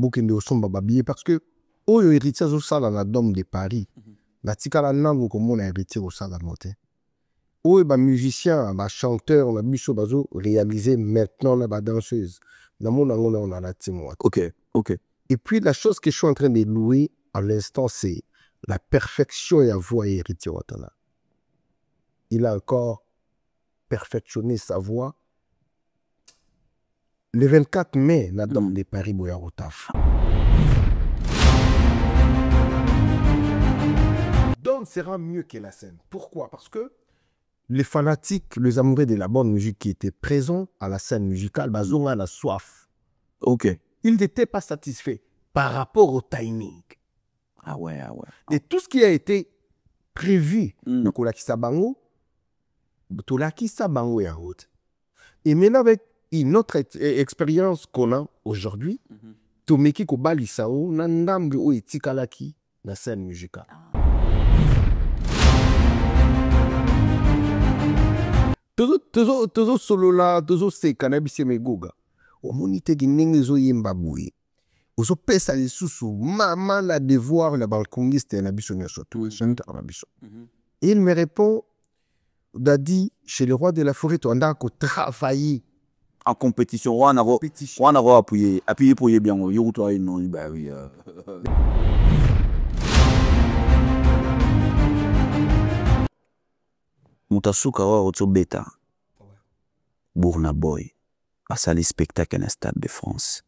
bokende osomba babillet parce que oyo héritier azosala na Dôme de Paris natikala nango komona héritier osala note oyo bamusicien bachanteur na biso bazo réaliser maintenant na badanseuse namona ngo na natimo. Ok. Et puis la chose que je suis en train de louer à l'instant c'est la perfection et voix et héritier Watana. Il a encore perfectionné sa voix. Le 24 mai, na Dôme de Paris boya rotaf. Dôme sera mieux que la scène. Pourquoi? Parce que les fanatiques, les amoureux de la bonne musique qui étaient présents à la scène musicale, ils ont la soif. Ok. Ils n'étaient pas satisfaits par rapport au timing. Ah ouais. Et tout ce qui a été prévu, et maintenant avec une autre expérience qu'on a aujourd'hui, Tomeki Kobalisao, Nandambi ou Etikalaki, la scène musicale. Tozo solo la, tozo se kanabise me goga. O monite ginenge zo yembabouye. Ozo pesa les sous maman la devoir la balcongiste na biso nyoso tout chanteur na biso. Et il me répond Dadi chez le roi de la forêt on a travailler en compétition on a appuyé pour y bien yo toi non bah oui Mutasuka wa otobeta Burna Boy asali spectacle na Stade de France.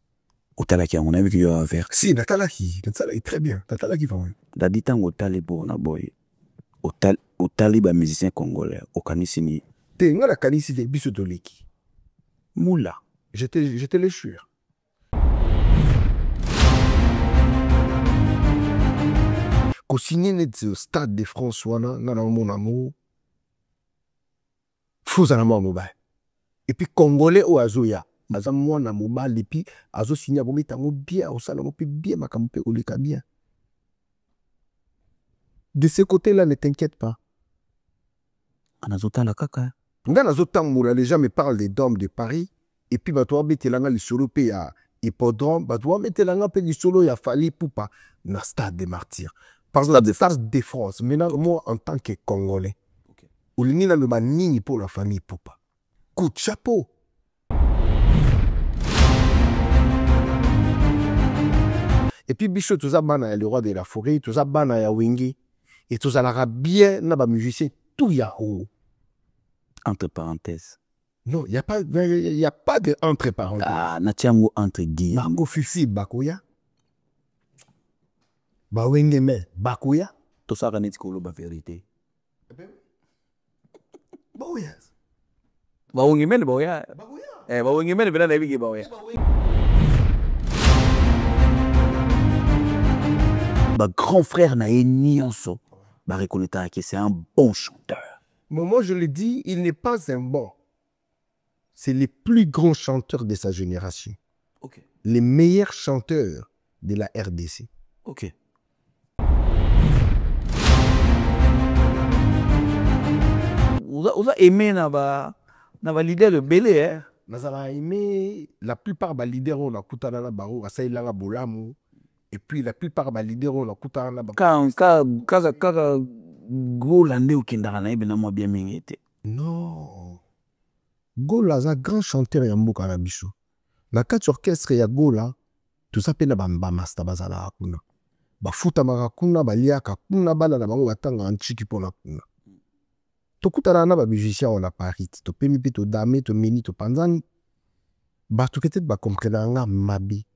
Otalaki on a vu qu'il y a un verre. Si Natalaki très bien. Natalaki vraiment. Dadi tango tali Burna Boy. Otali ba musicien congolais okanisi ni. Te ngala kanisi de biso toliki. Moula. J'étais le sûr. Ko signé net Stade de France wana na mon amour. Fozana mo mobile. Et puis congolais au azoya. Maza mwana mobile et puis azo signé bomi tango bien au salon puis bien makampe oleka bien. De ce côté-là, ne t'inquiète pas. Anazota la kaka. Dans les gens me parlent des Dômes de Paris. Et puis, tu vas mettre le solo à hippodrome. Tu vas mettre le solo à Fali Poupa dans le Stade des Martyrs. Parce que le Stade de France, maintenant, moi, en tant que Congolais, ou le manini pour la famille Poupa. Coup de chapeau. Et puis, Bichot, tout ça, le roi de la forêt, tout ça, ya Wingi. Et tout ça, la bien, na ba musicien, tout ya haut. Entre parenthèses. Non, il n'y a pas de entre parenthèses. Ah, natiamu entre guillemets. Bango Fifi, Bakoya. Bawengeme, Bakoya. Tout ça, c'est la vérité. Bakoya. Bawengeme, Bakoya. Bawengeme, Bakoya. Bah, grand frère n'a ni en so. Bah, reconnaître que c'est un bon chanteur. Mais moi, je le dis, il n'est pas un bon. C'est le plus grand chanteur de sa génération. Ok. Les meilleurs chanteurs de la RDC. Ok. Vous avez aimé na leader de Belé, hein? Nous avons aimé la plupart des leaders on a écouté na baro, Asaïlanga Bolamu. Et puis la plupart des leaders on a écouté na baro. Quand Golande ou Kendara na ibena mo bien mingete. Non. Gola za grand chanteur ya mboka na biso. Na kati orchestre ya Gola, tout ça pe na ba master bazala kuna. Ba futa marakuna baliaka kuna bala na bango batanga anchiki pona kuna. Tokutana na ba musicien on a Paris, to pemi pe to dame to meni to panzani. Ba to peut-être ba comprendre nga mabi.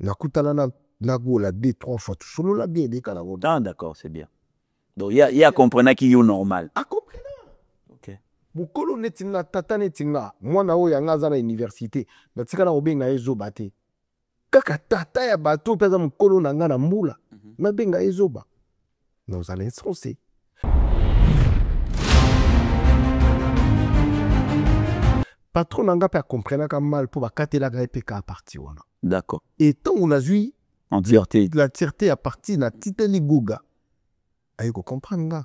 Nakutana na Gola 2-3 fois tout solo la bien des kana. Ah d'accord, c'est bien. Donc il y a comprendre qui est normal. A comprendre. OK. Mukolo netinga tata netinga mwana oyo yanga na université natika na obenga ezoba te. Kaka tata ya bato peza mukolo na nga na mbula. Na benga ezoba. Nous allons insensé. Patron nanga pa comprendre ka mal pour bakatela ga epeka à partir wana. D'accord. Et tant on a vu en fierté la fierté à partir na titani goga. Ayo ko comprendre nga.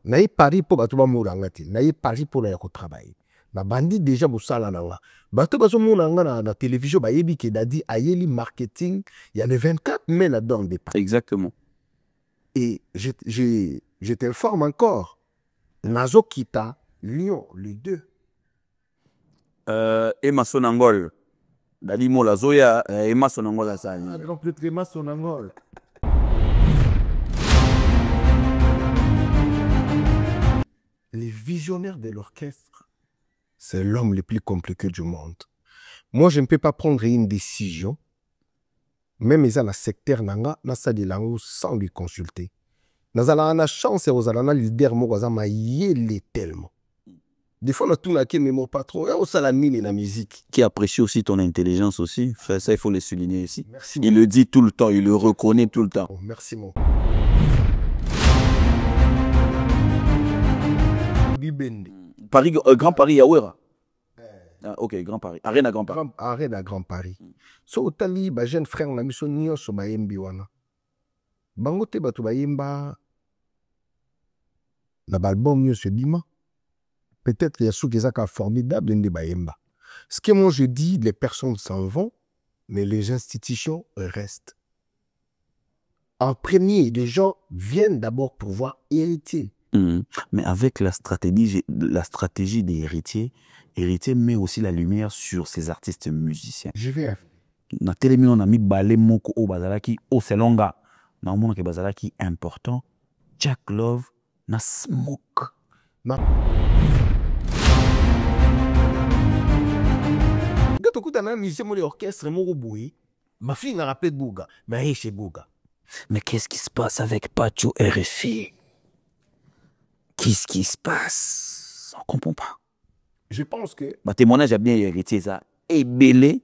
naye Paris pour bato bamolanga te, naye Paris pour na travailler. Na bandi déjà mosala nanga. Bato bazo monanga na télévision bayebi ke dadi ayeli marketing, il y a le 24 mai là-dedans des Paris. Exactement. Et je t'informe encore, Nazo Kita, Lyon, le 2. Emma Sonangol. Dali Mola Zoya, Emma Sonangol à ça. Donc le Emma Sonangol. Les visionnaires de l'orchestre, c'est l'homme le plus compliqué du monde. Moi, je ne peux pas prendre une décision, même ils ont la secteur nanga, na sa de lango sans lui consulter. Nazala na chance aux alana leader mo bazama yele tellement. Des fois, on a tout laqué, mais mon patron, on s'en la mine la musique. Qui apprécie aussi ton intelligence aussi. Ça, il faut le souligner ici. Merci. Il le dit tout le temps, il le reconnaît tout le temps. Oh, merci, mon. Paris, Grand Paris, Yawera. Ah, ok, Grand Paris. Arène à Grand Paris. Arène à Grand Paris. So, otali, ba jeune frère, na mission nyonso ba yembi wana. Bango te batu ba yemba. Na balbum nyonso bima. Peut-être il y a ceux qui sont formidables de Bayemba. Ce que moi je dis, les personnes s'en vont, mais les institutions restent. En premier, les gens viennent d'abord pour voir héritier. Mais avec la stratégie des héritiers, héritier met aussi la lumière sur ces artistes musiciens. Je vais. Na télémi on a mis balé moko o bazalaki o selonga. Na mona ke bazalaki important. Jack Love na smoke. Na. Ma fille n'a rappelé Bouga, mais chez Bouga. Mais qu'est-ce qui se passe avec Pacho RFI? Qu'est-ce qui se passe? On ne comprend pas. Je pense que... Ma témoignage a bien hérité ça. Et belé.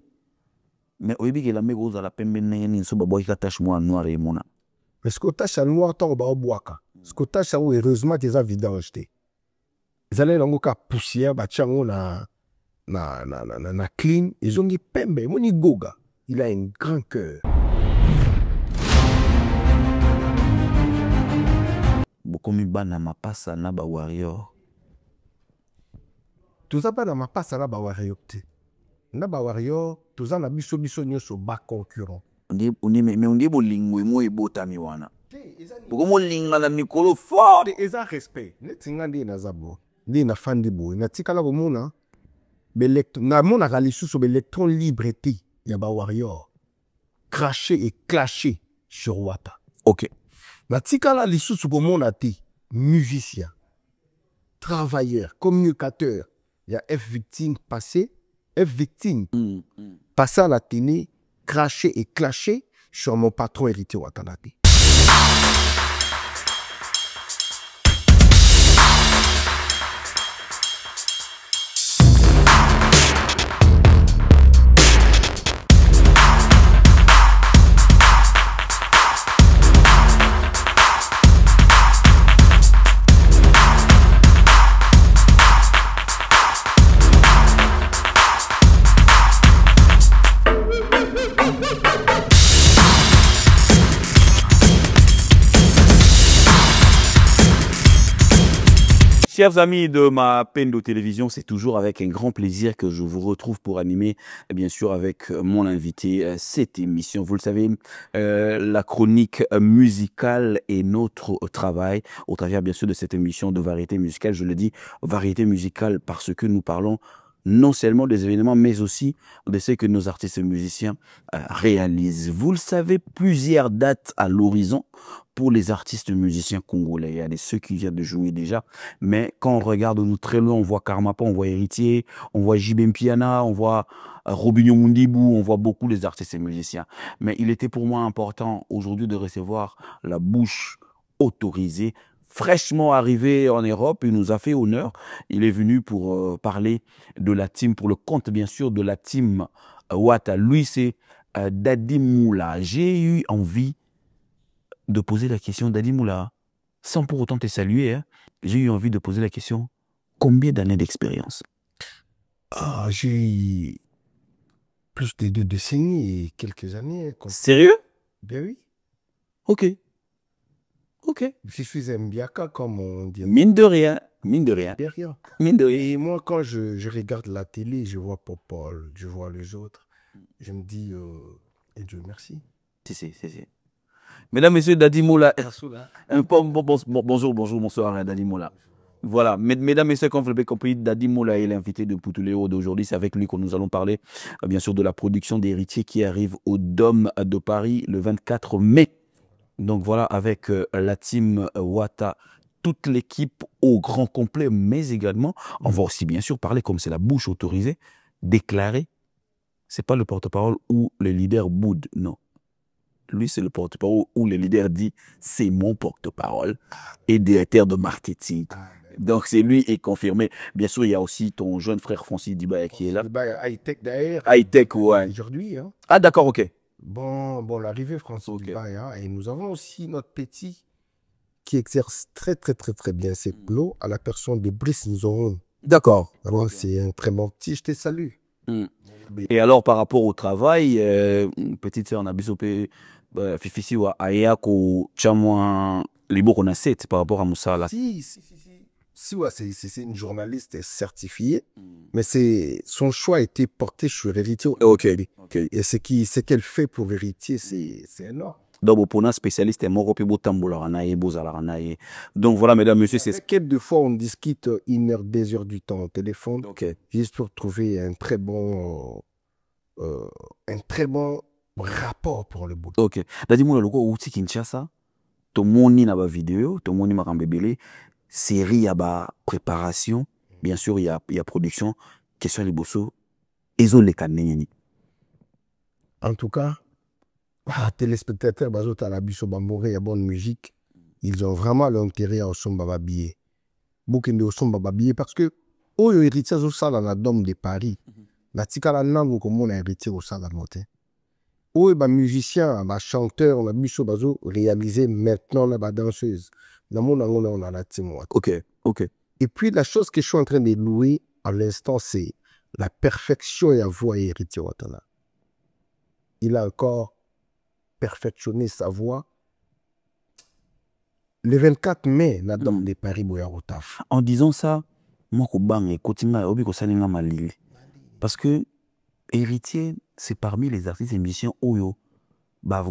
Mais au début, il a mis aux à la pembe n'ayant so baboy ka tache moi noir et mona. Mais ce que tache à noir tant ba boaka. Ce que tache à heureusement qu'ils a vidange té. Ils allaient lango ka poussière ba chango na clean, ils ont dit pembe, moni goga. Il a un grand cœur. Bokomi bana mapasa na ba warrior. Tout ça pas dans ma passe na ba warrior te. Na ba warrior, tout ça na biso nyoso ba concurrent. Mais on dit bolingwe mo ebotami wana. Bokomo linga na mikolo fort. Ils ont respect. Netinga ndi na zabo. Ndi na fandi bo. Na tikala bomona. Na mona ralisu sur l'électron liberté. Yaba warrior. Craché et clashé sur Wata. Ok. Na tikala lisu sur mona te. Musicien. Travailleur. Communicateur. Il y a F victime passé. F victime. Passé à la télé. Craché et clashé sur mon patron héritier Watanate. Chers amis de ma Pendo Télévision, c'est toujours avec un grand plaisir que je vous retrouve pour animer, bien sûr, avec mon invité, cette émission. Vous le savez, la chronique musicale est notre travail au travers, bien sûr, de cette émission de variété musicale. Je le dis, variété musicale parce que nous parlons non seulement des événements, mais aussi de ce que nos artistes et musiciens réalisent. Vous le savez, plusieurs dates à l'horizon pour les artistes et musiciens congolais. Il y a ceux qui viennent de jouer déjà, mais quand on regarde nous très loin, on voit Karmapa, on voit Héritier, on voit Jibem Piana, on voit Robinho Mundibou, on voit beaucoup les artistes et musiciens. Mais il était pour moi important aujourd'hui de recevoir la bouche autorisée, fraîchement arrivé en Europe. Il nous a fait honneur. Il est venu pour parler de la team, pour le compte bien sûr de la team Wata. Lui, c'est Dadi Moula. J'ai eu envie de poser la question, Dadi Moula, sans pour autant te saluer, hein, j'ai eu envie de poser la question, combien d'années d'expérience? J'ai plus de 2 décennies et quelques années. Sérieux? Ben oui. Ok. Ok. Je suis un biaka, comme on dit. Mine de rien. Mine de rien. Derrière. Mine de rien. Et moi, quand je regarde la télé, je vois Popol, je vois les autres, je me dis, et Dieu merci. Si. Mesdames, Messieurs, Dadi Moula. Bonjour, bonsoir, Dadi Moula. Voilà, mesdames, messieurs, comme vous l'avez compris, Dadi Moula est l'invité de Poutuléo d'aujourd'hui. C'est avec lui que nous allons parler, bien sûr, de la production d'Héritier qui arrive au Dôme de Paris le 24 mai. Donc voilà, avec la team Wata, toute l'équipe au grand complet, mais également, on va aussi bien sûr parler, comme c'est la bouche autorisée, déclarer, c'est pas le porte-parole ou le leader boude, non. Lui, c'est le porte-parole où le leader dit, c'est mon porte-parole et directeur de marketing. Donc, c'est lui est confirmé. Bien sûr, il y a aussi ton jeune frère Francis Dibaya qui est là. High-tech d'ailleurs. High-tech, ouais. Aujourd'hui. Hein. Ah, d'accord, ok. Bon, l'arrivée Francis Ok. Dibaya. Et nous avons aussi notre petit qui exerce très bien ses plots à la personne de Brice Nzoron. D'accord. Alors, c'est un très bon petit, je te salue. Et alors, par rapport au travail, petite sœur Nabisopé, Fifisi wa Aya ko Chamwa Libo qu'on a 7 par rapport à Moussa là. Si ouais, c'est une journaliste certifiée, mais son choix a été porté sur Héritier. Ok. Et ce qu'elle fait pour Héritier, c'est énorme. Donc, pour un spécialiste, donc voilà, mesdames, messieurs, c'est Avec elle, deux fois, on discute 1 heure, 2 heures du temps au téléphone, juste pour trouver un très bon rapport pour le bout. Ok. Dadimo, le ko outi Kinshasa, to moni na ba vidéo, to moni makambebele, série, il y a ba préparation, bien sûr, il y a production, question les bosso, ezo le kaneni. En tout cas, téléspectateurs, bazota la biso bamboré, il y a bonne musique. Ils ont vraiment l'intérêt à Osomba Babié. Beaucoup de Osomba Babié parce que, oyo héritier au sala na dôme de Paris. La tika la nango comme on a héritier au sala noté. Oyo ba musicien, ba chanteur, la biso bazo réalisé maintenant la ba danseuse. La monde on a la team. Ok. Et puis la chose que je suis en train de louer à l'instant, c'est la perfection et la voix héritier Watana. Il a encore perfectionné sa voix. Le 24 mai, la dame de Paris Boyarotaf. En disant ça, moi, Kobang, Kotima, Obi Kosalinga Malili. Parce que Héritier, c'est parmi les artistes et musiciens Oyo. Bah,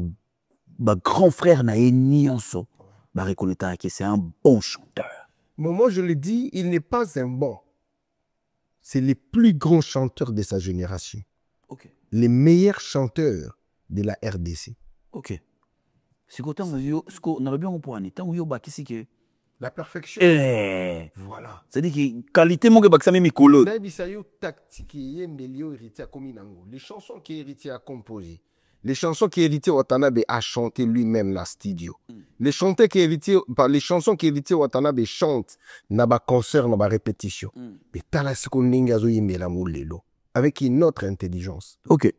grand frère n'a ni en so. Bah, reconnaître que c'est un bon chanteur. Mais moi, je le dis, il n'est pas un bon. C'est les plus grands chanteurs de sa génération. Les meilleurs chanteurs de la RDC. Ok. C'est qu'autant on a bien compris, tant où bakisi que la perfection. Voilà. C'est-à-dire que qualité mon que ça même colo. Les chansons qu'Héritier a composées, les chansons qu'Héritier Watanabe a chantées lui-même la studio. Les chansons qu'Héritier Watanabe chante na ba concert na ba répétition. Mais tala sekoninga zo yimela mulelo avec une autre intelligence. Ok.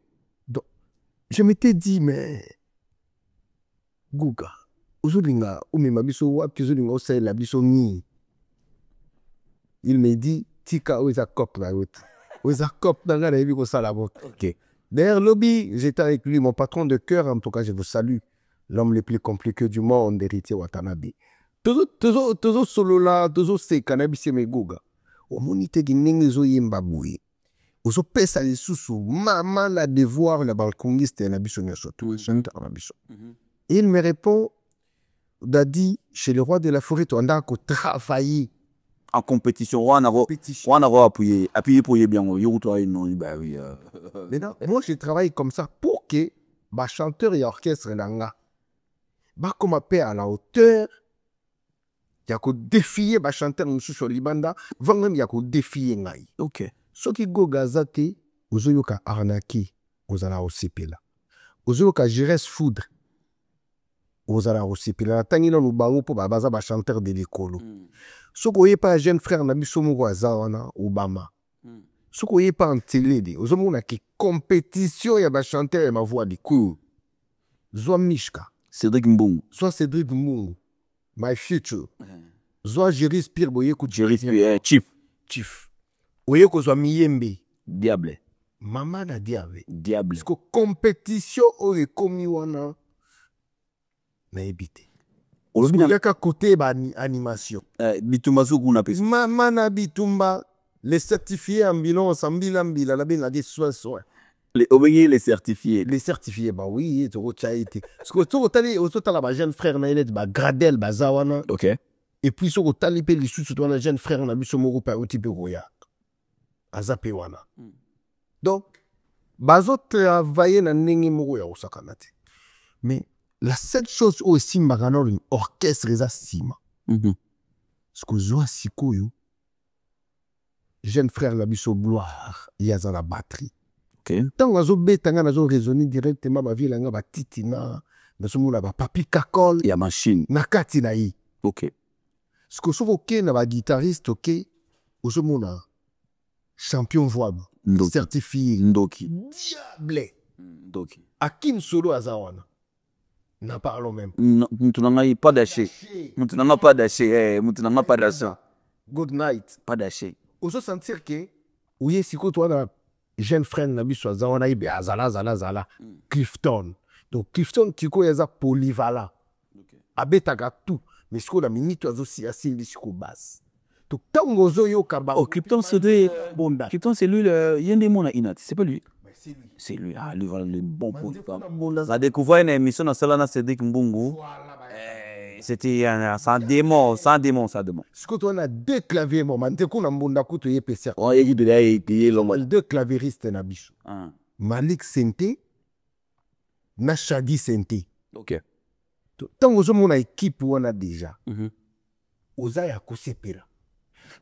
Donc je m'étais dit mais Guga, uzulinga umema biso wapi uzulinga osela biso ni. Il me dit tika oza cop na route. Oza cop na la vie ko sala route. OK. D'ailleurs lobby, j'étais avec lui mon patron de cœur en tout cas je vous salue. L'homme le plus compliqué du monde, Héritier Watanabe. Tozo solo la, tozo se cannabis me Guga. Omoni te ginenge zo yemba boui. Ozo pesa les sous maman la devoir la balcongiste na biso nyoso tout chanteur na biso. Il me répond, Dadi, chez le roi de la forêt, tu as travaillé. En compétition, on a appuyé pour y bien. Maintenant, moi, je travaille comme ça pour que les chanteurs et orchestre langa, comme à la hauteur, il y a que défier les chanteurs sur Libanda, il y a que défier ngai. Ok. Ce qui go gazate, vous avez arnaqué, vous allez au CP là. Vous avez Jérès Foudre. Vous allez aussi puis là tangi nous bango pour baza ba chanteur de l'école. Ce qu'on y pas jeune frère na biso mo wana Obama. Ce qu'on y pas en télé de ozo mona ki compétition ya ba chanteur ma voix du coup. Zwa Mishka, Cédric Mbung. soit Cédric Mbung, My Future. Zwa Jéris Pierre boye ku Jéris Chief. Oye ko zwa Miyembe. Diable. Mama na Diable. Diable. Parce que compétition o komi wana na ebité. olobi na yaka côté ba animation bitumba so kuna pesa mana bitumba les certifiés ambulance ambila la bien des soins les certifiés les certifiés bah oui to chaité parce que to tali o to la ba jeune frère na ile ba gradel ba zawana OK et puis so tali pe les sous to na jeune frère na biso moko pa otipe roya azape wana donc bazo travailler na ndenge moko ya osakana te mais la seule chose aussi magana une orchestre eza sima ce que zo sikoyo jeune frère na biso gloire yaza na batterie OK tant azobeta nga nazo raisonner directement ba ville nga ba titina nazomona ba papi kakol ya machine na kati na ye OK ce que so OK na ba guitariste OK ozomona champion voix certifié Ndoki diable Ndoki Akim Solo azawana n'en parlons même mutu na ngai pas d'aché mutu na ngai pas d'aché mutu na ngai pas d'aché good night pas d'aché ozo sentir que ouye siko toi na jeune frère na biso azawana ibe azala Clifton donc Clifton tiko yaza polyvalent abetaka tout mais siko na minute azosi asili siko basse donc tango ozo yoka ba oh Krypton c'est lui Krypton c'est lui le yende mona inat c'est pas lui c'est lui ah lui voilà le bon pour ça découvert une émission dans celle-là Cédric Mbungu c'était sans démon ça démon ce que toi na deux claviers moment te kuna mbunda kuto yepesa on yeki de yeki longo deux clavéristes na biso Malik Sente na Shadi Sente OK tango ozo mona équipe wana déjà oza ya kosepela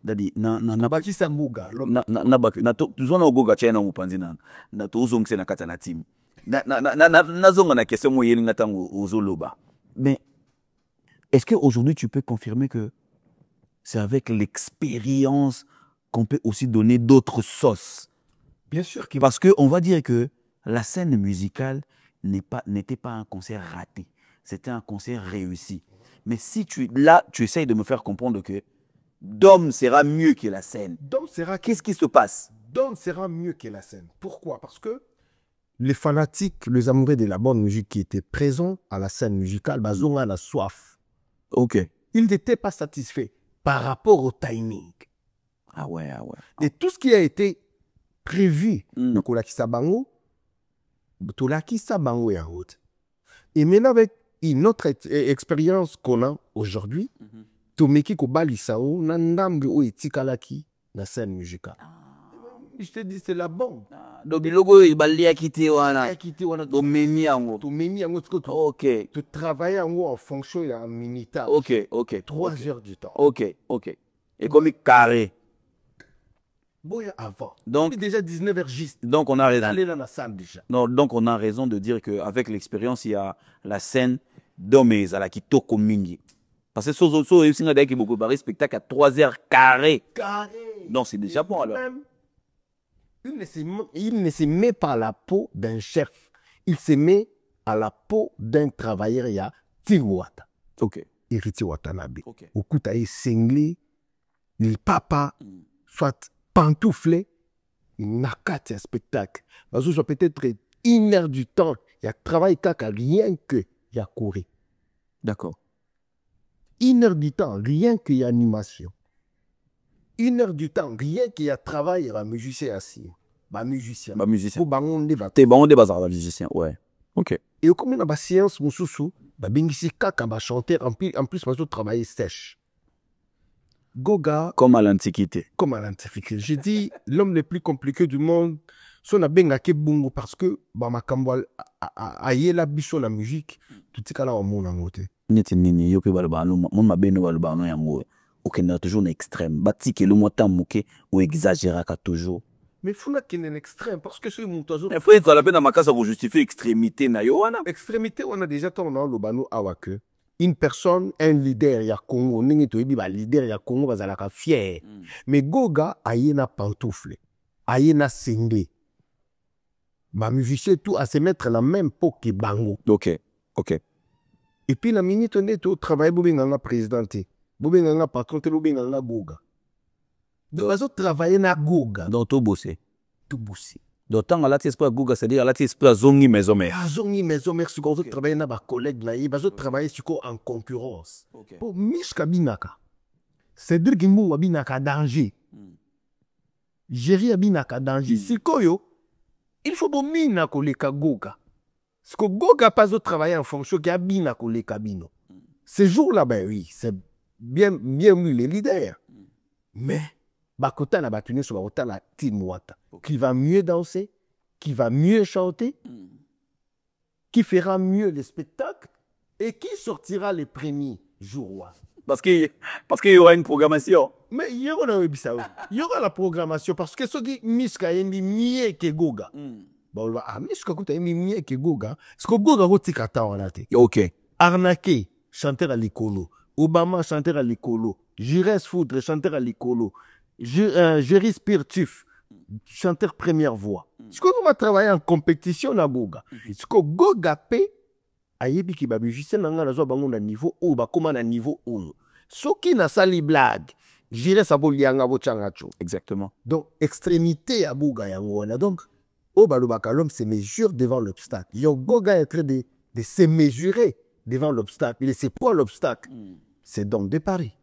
dadi na bakisa nguga na baki na tuzona ogoga chena mupanzi na tuzongise na kata na team na zonga na question mo yelinga tango ozoloba mais est-ce que aujourd'hui tu peux confirmer que c'est avec l'expérience qu'on peut aussi donner d'autres sauces bien sûr parce que on va dire que la scène musicale n'était pas un concert raté c'était un concert réussi mais si tu essayes de me faire comprendre que Dom sera mieux que la scène. Dom sera... Qu'est-ce qui se passe? Dom sera mieux que la scène. Pourquoi? Parce que les fanatiques, les amoureux de la bonne musique qui étaient présents à la scène musicale, ils ont la soif. OK. Ils n'étaient pas satisfaits par rapport au timing. Ah ouais. Et tout ce qui a été prévu, et maintenant avec une autre expérience qu'on a aujourd'hui, tomeki ko balisao na ndambi o etikalaki na scène musicale. Je te dis c'est la bombe. Donc logo balia kité wana. Do memi yango. To memi yango OK. Tu travailles en fonction de minutage. OK. 3 heures du temps. OK. Et comme carré. Boya avant. Donc déjà 19h juste. Donc on a raison. Aller dans la salle déjà. Non, donc on a raison de dire que avec l'expérience il y a la scène d'Omez à la kitoko mingi. Parce que il y a beaucoup de spectacle à 3 heures carré. Donc c'est déjà bon alors. Il ne se met pas à la peau d'un chef. Il se met à la peau d'un travailleur. Il y a Tiwata. OK. Héritier Watanabe. OK. Okuta est cinglé. Il papa. Soit pantouflé. Il n'a qu'à un spectacle. Parce que peut-être 1 heure du temps. Il y a travail caca rien que il y a couru. D'accord. 1 heure du temps, rien qu'il y a animation. 1 heure du temps, rien qu'il y a travail, il y a un musicien assis. Musicien. Musicien. T'es bon débat musicien, ouais. OK. Et comme on a une séance, Moussoussou, bingisi kaka, chanter, en plus, on travailler sèche. Goga. Comme à l'Antiquité. J'ai dit, l'homme le plus compliqué du monde, son a bengake bungo parce que, ma kambwal, aïe la bicho la musique, tout est là au monde en côté. Nini yope balbano mon mabeno balbano yango okenda toujours na extrême batiki le mota moke ou exagéraka toujours mais funa kin en extrême parce que ce mon toujours il faut être la peine à makasa pour justifier extrémité na yo wana extrémité on a déjà tant dans le bano awake une personne un leader ya Congo ningi to yibi ba leader ya Congo bazalaka fier mais goga ayena pantoufle ayena single ba musicien tout à se mettre la même peau que bango. OK. Et puis la minute on est au travail bobenganga présidenté bobenganga patron te bobenganga goga donc bazo travailler na goga donc tout bosser D'autant à la esprit Google, c'est-à-dire à la esprit zongi maison mère. Azongi maison mère, ce qu'on veut travailler dans ma collègue là, il va travailler sur quoi en concurrence. Pour Mishka Binaka, c'est-à-dire qu'il m'a binaka danger. Géri binaka danger. Si koyo, il faut bon mina koleka goga. Parce que goga pas de travailler en fonction qu'il y a binaka koleka bino. Ces jours-là, ben oui, c'est bien mieux les leaders. Mais, Bakota n'a pas tenu sur Bakota la team Wata. Qui va mieux danser, qui va mieux chanter, qui fera mieux les spectacles et qui sortira les premiers jours. Parce qu'il y aura une programmation. Mais il y aura la programmation parce que ceux qui miska yembi mieux que Goga. Bon, miska kuta yembi mieux que Goga. Parce que Goga roti kata wanate. Ok. Arnaqué, chanteur à l'écolo. Obama, chanteur à l'écolo. Jures Foudre, chanteur à l'écolo. Jerry Spirtif, chanteur première voix. Est-ce que vous travailler en compétition na Goga? Est-ce que Goga paie ayebi ki ba musicien nanga na zo bango na niveau ou ba koma na niveau ou. Soki na sali blague, jire sabo lianga bo changacho. Exactement. Donc extrémité à Goga yango na donc au balobaka l'homme se mesure devant l'obstacle. Yo Goga est en train de se mesurer devant l'obstacle. Il sait pas l'obstacle. C'est donc de Paris.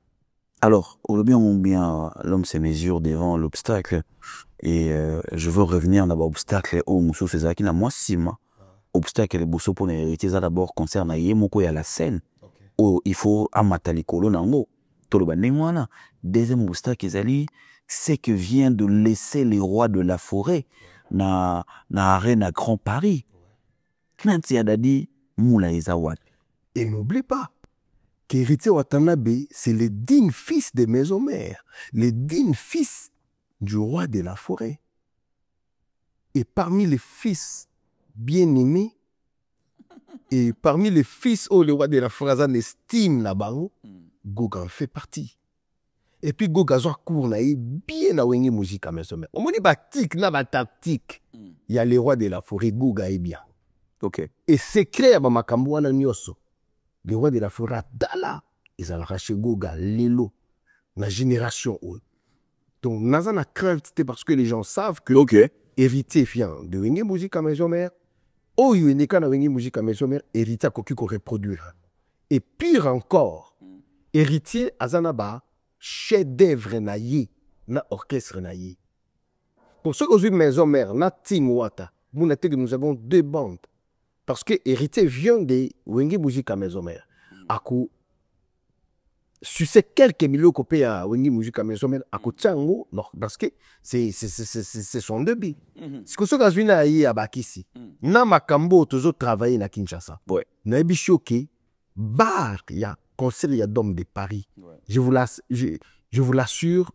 Alors, au bien, l'homme se mesure devant l'obstacle. Et je veux revenir dans l'obstacle au Moussou César qui n'a moi sima. Obstacle bosso pour hériter ça d'abord concerne yemoko ya la scène. Oh, il faut amatali kolo nango. Tolo bandengwana. Deuxième obstacle ezali, c'est que vient de laisser les rois de la forêt na arène à Grand Paris. Nanti adadi moula ezawat. Et n'oublie pas qu'Héritier Watanabe, c'est le digne fils de Maison Mère, le digne fils du roi de la forêt. Et parmi les fils bien-aimés, et parmi les fils où le roi de la forêt estime là-bas, Goga en fait partie. Et puis Goga a cours bien à Wengi musique à Maison Mère. On dit tactique, na tactique. Il y a le roi de la forêt, Goga est bien. Ok. Et secret à Makambuana Nyoso. Le roi de la forêt, Dala, ils ont arraché Goga, Lelo, la génération. Donc, Naza n'a crainte parce que les gens savent que héritier fiant de Wengi musique à Maison Mère, oh, il y a Wengi musique à Maison Mère, héritier à Koki qu'on reproduira. Et pire encore, héritier Azanaba, chef-d'œuvre naïe, na orchestre naïe. Pour ceux qui ont Maison Mère, na Team Wata, nous avons deux bandes. Parce que héritier vient de Wengi musique à Maison Mère. Ako, sur ces quelques millions qu'on paye à Wengi musique à Maison Mère, Ako Tchango, parce que c'est son débit. C'est que ce que je suis à Bakissi. Na Makambo, toujours travaillé na Kinshasa. Ouais. Na Ebichoke, bar, il y a conseil, il y a d'hommes de Paris. Ouais. Je vous l'assure,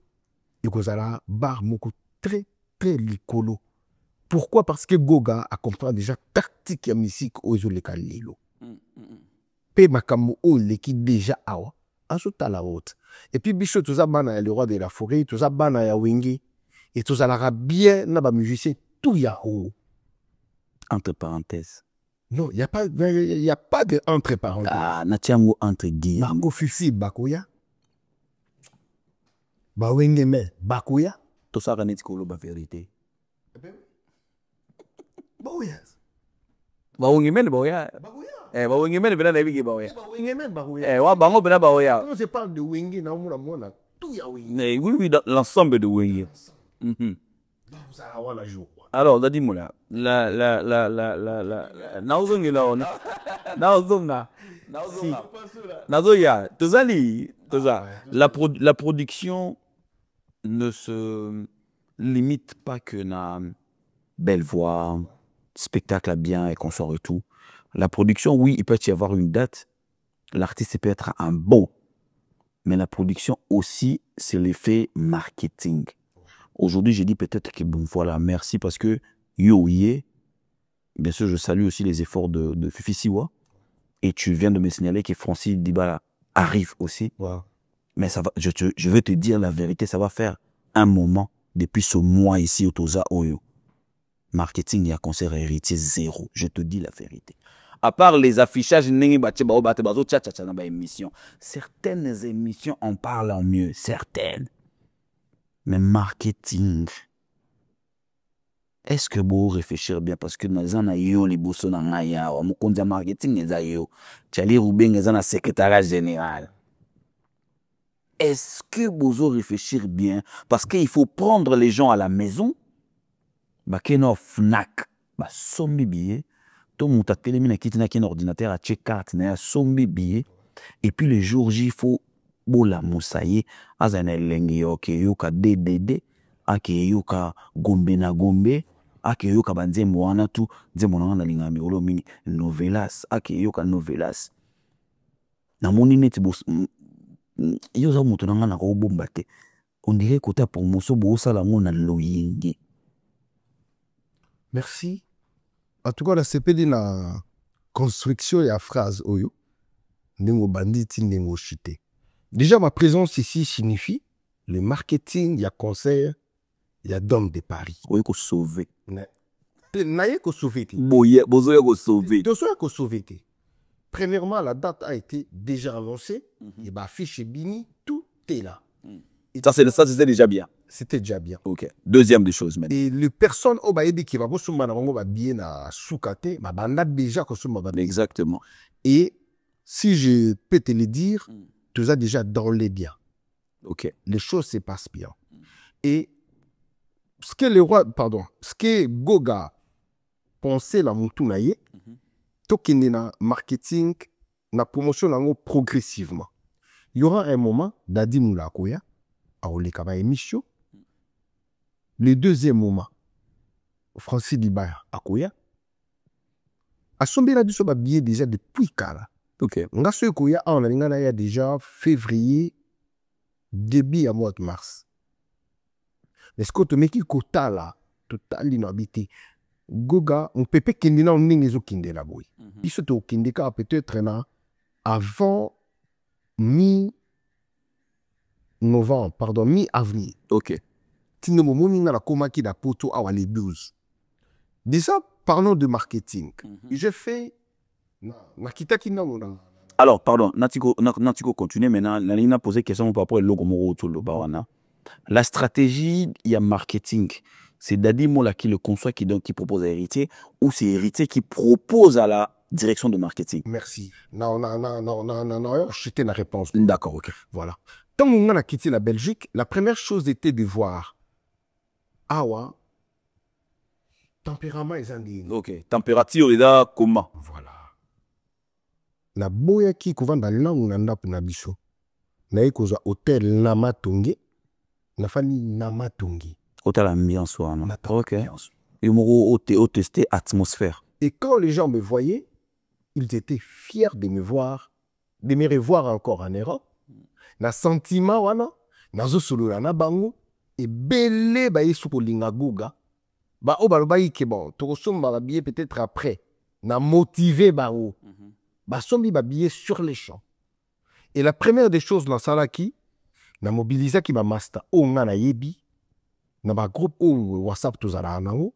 il y a bar moko très, très licolo. Pourquoi? Parce que Goga a compris déjà tactique et musique aux Oleka Lilo. Pe Makambo o leki déjà awa. Azuta la haute. Et puis Bicho tout ça bana le roi de la forêt, tout ça bana ya Wengi et tout ça la bien na ba musicien tout ya haut. Entre parenthèses. Non, il y a pas de entre parenthèses. Ah, na tiango entre guillemets. Bango fifi bakoya. Ba Wengi me bakoya. Tout ça ranit kolo ba vérité. Bakoya. Ba Wengi men bakoya. Ba Wengi men bena na bigi bakoya. Ba Wengi men bakoya. Wa bango bena bakoya. Quand je parle de Wengi na mona tout ya Wengi. Oui, l'ensemble de Wengi. Alors, dis-moi là, nauzongi là, nauzonga, nazoya, la production ne se limite pas que na belle voix, spectacle à bien et qu'on sort et tout. La production, oui, il peut y avoir une date, l'artiste peut être un bon, mais la production aussi, c'est l'effet marketing. Aujourd'hui, j'ai dit peut-être que bon, voilà, merci parce que Yoye, bien sûr, je salue aussi les efforts de Fifi Siwa. Et tu viens de me signaler que Francis Dibala arrive aussi. Wow. Mais ça va, je vais te dire la vérité, ça va faire un moment depuis ce mois ici au Toza Oyo. Marketing, il y a concert héritier zéro. Je te dis la vérité. À part les affichages, certaines émissions en parlent mieux, certaines. Mais marketing, est-ce que vous réfléchir bien parce que dans un yo les bosso na ngaya wa mukonza marketing eza yo tchali rubeng eza na secrétariat général. Est-ce que vous réfléchir bien parce qu'il faut prendre les gens à la maison ba keno fnac ba sombi billet to muta telemi na kiti na kin ordinateur a check carte na sombi billet et puis le jour J il faut bola musaye azana lengi yo ke yo ka DDD ake yo ka gombe na gombe ake yo ka banzembo wana tu nzembo na na linga miolo mingi novelas ake yo ka novelas na moni neti bos yo za mutu na ngana ko bomba te on dirait côté promotion bo sala ngona loyenge. Merci. En tout cas, la CPD na construction et la phrase oyo nengo banditi nengo chuté. Déjà ma présence ici signifie le marketing, il y a conseil, il y a d'hommes de Paris. Oyo ko sauver. Naye ko sauver. Boye bozo ko sauver. Doso ko sauver. Premièrement, la date a été déjà annoncée. Et bah fiche Bini, tout est là. Ça c'était déjà bien. C'était déjà bien. Ok. Deuxième des choses maintenant. Et les personnes au baïdi qui va consommer na bango ba bien na soukate, ma banda déjà consommer ba. Exactement. Et si je peux te le dire, tu as déjà dans les biens. Ok. Les choses se passent bien. Et ce que le roi, pardon, ce que Goga pensait la moutunaye, tokende na marketing, na promotion nango progressivement. Il y aura un moment, Dadi Moulakoya, à Olekaba émission. Le deuxième moment, Francis Dibaya Akoya. A sombi la biso ba billet déjà depuis kala. Ok. Nga so koya on a ya déjà février début à mois de mars. Est-ce que tu meki kota là total inhabité. Goga on peut pas kende na on ningezo kende la boy. Biso to kende ka peut-être na avant mi-novembre, pardon, mi-avril. Ok. Tino momoni na la komaki da poto awa les 12. Déjà, parlons de marketing. J'ai fait alors, pardon, Natiko continue maintenant. Nalina posé question par rapport au logo Moro tout le bawana. La stratégie, il y a marketing. C'est Dadi Mola qui le conçoit, qui propose à héritier, ou c'est héritier qui propose à la direction de marketing. Merci. Non, j'étais la réponse. D'accord, ok. Voilà. Quand on a quitté la Belgique, la première chose était de voir awa tempérament et zandi. Ok. Température est là comment? Voilà. La boya qui couvre dans langue nanda pour nabiso. Na ekoza hôtel Namatongi. Na fani Namatongi. Hôtel ambiance non. Ok. Et moro au testé atmosphère. Et quand les gens me voyaient, ils étaient fiers de me voir, de me revoir encore en Europe. Na sentiment wana, na zo solo na bango et belé ba yesu ko linga goga. Ba o ba ke bon, to somba ba billet peut-être après. Na motivé bango. Ba sombi ba billet sur les champs. Et la première des choses dans salaki, na mobilisa ki ba master o nga na yebi, na ba groupe o WhatsApp to zala nango.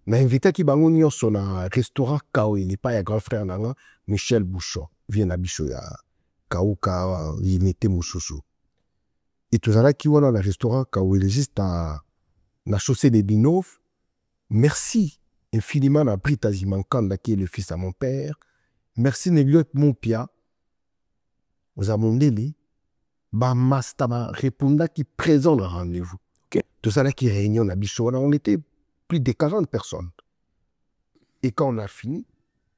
Na invité ki bango nyonso na restaurant Kao, il n'est pas ya grand frère nanga Michel Bouchon vient na biso ya Kao ka yimete mususu. Et tout ça qui wana na restaurant Kao il existe à na chaussée des Binov. Merci infiniment à Brita Zimankanda qui est le fils à mon père. Merci Negliot Mompia. Vous amondeli ba mastaba répondant qui présent le rendez-vous. Okay. Tout ça là qui réunion na biso on était plus de 40 personnes. Et quand on a fini,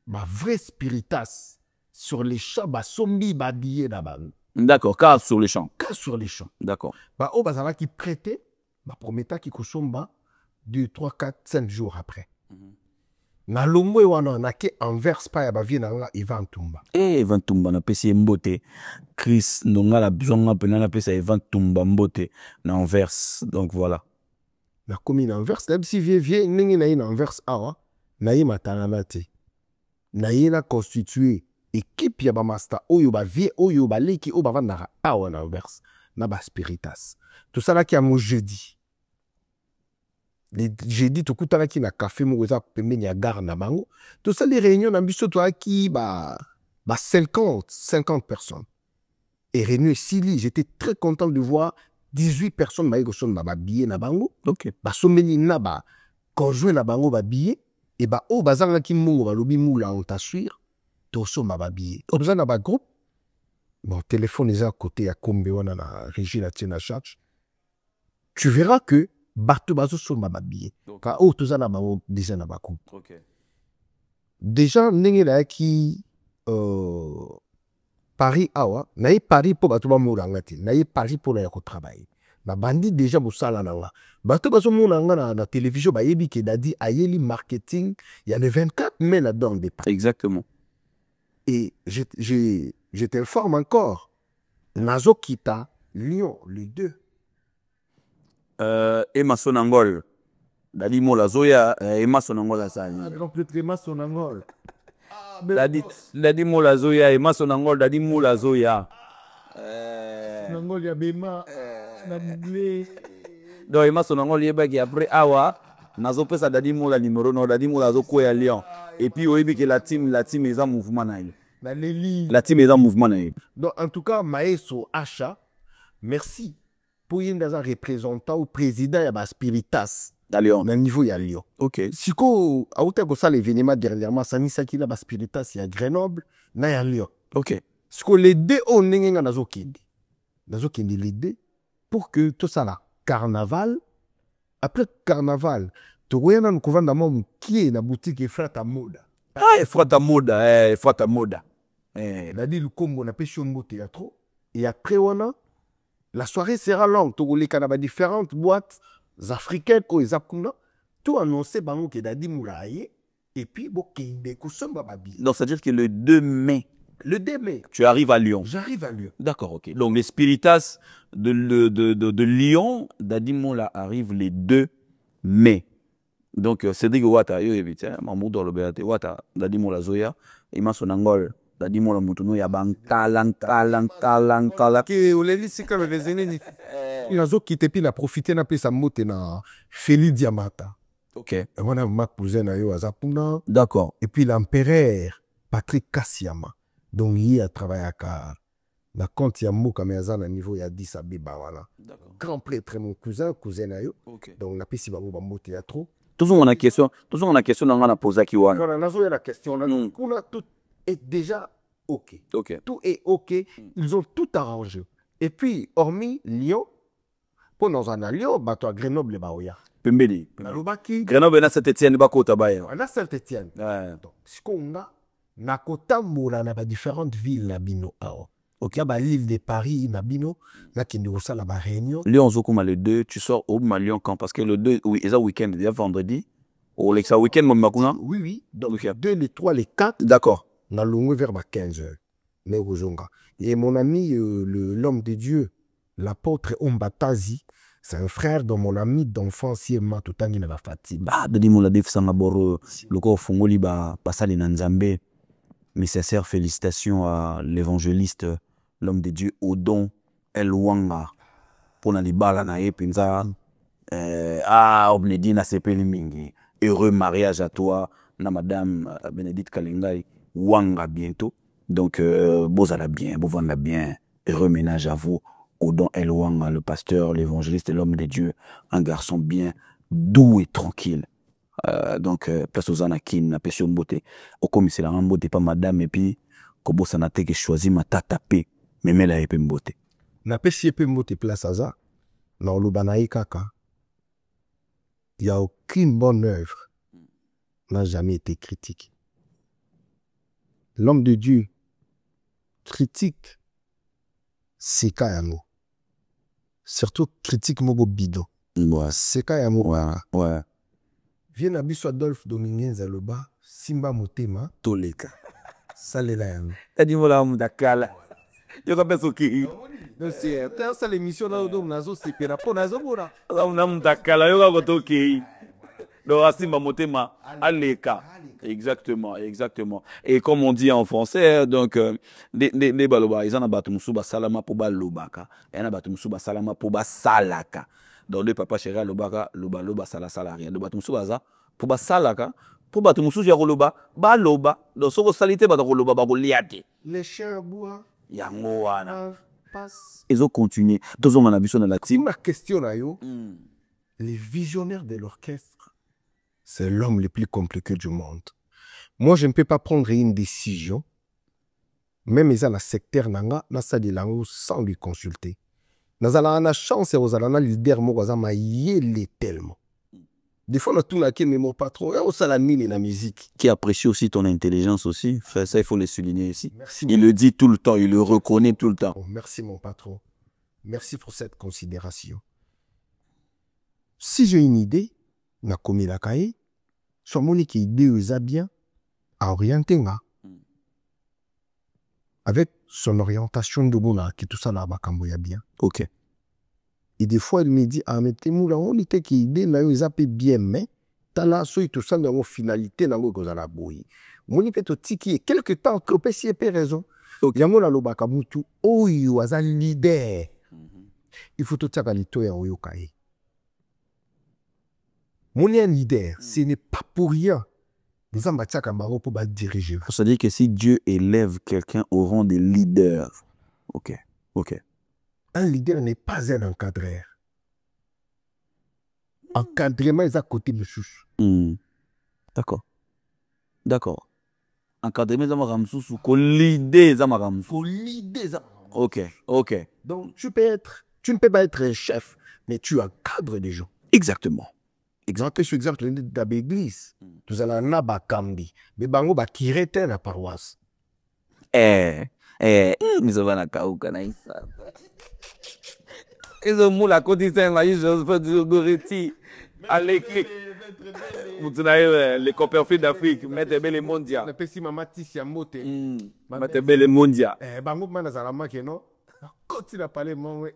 ma vraie spiritas sur les champs, ma sombi babillé d'abord. D'accord, car sur les champs. Car sur les champs. D'accord. Bah, au bazala qui prêtait, ma prometta qui kosomba 2, 3, 4, 5 jours après. Na lomwe wana na ke Anvers pa ya bavie na nga Ivan Tumba. Ivan Tumba na pesi mbote. Chris nonga la bizonga pena na pesa Ivan Tumba mbote na Anvers. Donc voilà. Na komi na Anvers, la si vie ningi na ina Anvers awa, na yi matana te. Na yi na constitué équipe ya ba master oyo ba vie oyo ba leki o ba vanda awa na Anvers na ba spiritas. Tout ça là qui a mon jeudi. J'ai dit tout à l'heure qui na café mo za pembeni ya gare na bango. Tout ça les réunions na biso to qui ba 50 personnes. Et réunion Sili, j'étais très content de voir 18 personnes ba son ba billet na bango. OK. Ba someli na ba conjoint na bango ba billet et ba o bazanga ki mungo ba lobi mula on t'assure to soma ba billet obza na ba groupe bon téléphone est à côté ya kombe wana na régie la tienne à charge tu verras que bato bazo soma ba billet ka o toza na bango déjà na ba groupe déjà ndenge na ki Paris awa na ye Paris po bato ba mulanga te na ye Paris po na ya ko travailler na bandi déjà mosala na nga bato bazo mona nga na télévision ba yebi ke dadi ayeli marketing il y a le 24 mai là-dedans des Paris. Exactement. Et je t'informe encore nazo kita Lyon le 2 Emma Sonangol dadi mola zoya Emma Sonangol asani donc peut-être Emma Sonangol dadi mola zoya Emma Sonangol dadi mola zoya Sonangol ya bema na blé donc Emma Sonangol yebaki après awa nazo pesa dadi mola numéro no dadi mola zo ko ya Lyon et puis oyebi que la team est en mouvement na ile la team est en mouvement na ile donc en tout cas Maestro Acha merci pour y un représentant ou président ya ba Spiritas à Lyon na niveau ya Lyon. OK. Siko auta ko ça l'événement dernièrement Sanisa qui la ba Spiritas ya Grenoble na ya Lyon. OK. Siko les deux on nenga nazo kindi les deux pour que tout ça là carnaval après carnaval to wena nkovanda mo qui na boutique et frata moda. Ah frata moda frata moda. La dit le combo na pêché au théâtre et après on la soirée sera longue. Tu les canabas différentes boîtes africaines ou ezakuna. Tout annoncé bango que dadi mouraye et puis bon kinde kusomba babi. Donc c'est à dire que le 2 mai. Le 2 mai. Tu arrives à Lyon. J'arrive à Lyon. D'accord, OK. Donc les Spiritas de Lyon, dadi mola arrive le 2 mai. Donc Cédric Wata yo ebita mamudo lo beate Wata dadi mola zoya Emma Sonangol dadi mola mutuno ya bankala que oleli sika les ennemis il a zo quitté puis la profiter na pesa mote na Feli Diamata. OK. On a ma cousin na yo azapuna. D'accord. Et puis l'empereur Patrick Kassiama. Donc il a travaillé à la compte ya moka mezana niveau ya 10 Abeba voilà. D'accord. Grand prêtre mon cousin na yo. OK. Donc na pesi bango ba mote ya trop. Toujours on a question on a posé qui wana. Quand on a la question là, tout est déjà OK. OK. Tout est OK, ils ont tout arrangé. Et puis hormis Lyon pour nous en Lyon, bah toi Grenoble ba oya. Pembeli. Nalobaki Grenoble na Saint-Étienne ba kota ba ya. na Saint-Étienne. Ouais. Donc ce qu'on a na kotambola na ba différentes villes na bino awa. OK, ba l'île de Paris na bino na kende ko sala ba réunion. Lyon Zokuma le 2, tu sors au Lyon quand parce que le 2 oui, c'est un week-end, il y a vendredi. Ou le week-end mon makuna. Oui. Donc Okay. 2 les 3 les 4 D'accord. na longue vers 15h. Et mon ami l'homme de Dieu, l'apôtre Ombatazi, c'est un frère de mon ami d'enfance Yema Tutangi na Fatima. Bah dadi mola def sanga boro loko fongoli ba pasali na Nzambe. Mes sincères félicitations à l'évangéliste, l'homme de Dieu, Odon El Wanga. Pour na libala na ye penza. Obnedina sepeli mingi. Heureux mariage à toi, na madame Bénédicte Kalengai. Wanga bientôt. Donc, bozala bien, bovanda bien. Heureux ménage à vous. Odon El Wanga, le pasteur, l'évangéliste et l'homme de Dieu. Un garçon bien doux et tranquille. Donc place aux anakin na pession beauté au commissaire la beauté pas madame et puis kobo sanate que choisi ma tatape mais la épée beauté na pesi épée beauté place aza na lubanaï kaka il y a aucune bonne œuvre n'a jamais été critique. L'homme de Dieu critique c'est kayamo surtout critique mobo bidon ouais c'est kayamo ouais Viens à Bisso Adolphe Dominguez Aloba, Simba Motema, Toleka. Salela yango. Tadi mola mudakala. Yo ka peso ki. Non c'est ça l'émission là où nazo sepera po nazo bora. Là mudakala yo ka kotoki. Do asimba motema aleka. Exactement. Et comme on dit en français, donc les baloba, ils en a battu musuba salama pour balobaka, et en a battu musuba salama pour salaka. Donc le papa chéri lobaka, loba sala salarié. Le battu musuba za pour salaka, pour battu musuja loba, baloba. Donc soko salité battu loba ba liate. Les chiens bois. Yango wana. Passe. Ils ont continué. Tous on a vu sur la team. Ma question là yo. Les visionnaires de l'orchestre c'est l'homme le plus compliqué du monde. Moi, je ne peux pas prendre une décision, même dans le secteur nanga, sans lui consulter. Dans la chance, aux alana leader moko yele tellement. Des fois, on a tout la mais mon patron, on salamine la musique. Qui apprécie aussi ton intelligence aussi. Ça, il faut le souligner ici. Merci. Il le dit tout le temps, il le reconnaît tout le temps. Oh, merci mon patron. Merci pour cette considération. Si j'ai une idée, na komi la kaye, sur mon idée aux bien à orienter nga. Avec son orientation de bona, qui tout ça là bakambo ya bien. Ok. Et des fois, il me dit, ah, mais t'es moula, on était qui idée, na yo zappé bien, mais t'as là, so tout ça, dans finalité, dans le gozala boui. Mon idée, to tiki, quelque temps, que peut s'y ait raison. Yango la lo bakamutu, oh, yo, aza leader. Il faut tout ça, kalito ya oyo kaye. Mon leader, ce n'est pas pour rien. Nous avons pour diriger. C'est-à-dire que si Dieu élève quelqu'un au rang de leader, ok, ok. Un leader n'est pas un encadreur. Encadrement est à côté de chouche. D'accord. D'accord. Encadrement est à Maramsous ou leader est à Maramsous. Ok, ok. Donc tu ne peux pas être un chef, mais tu encadres des gens. Exactement. Exemple sur exemple de l'église. Nous allons na bakambi, mais bango ba kirete la paroisse. Nous avons la kauka na isa. Ils ont moula côté saint là, ils ont fait du goreti. Allez, vous savez les copains d'Afrique, mettez belle mondia. Na pesi mama tisi ya mote. Mettez belle mondia. Bango mana zalama keno. Côté la parler mon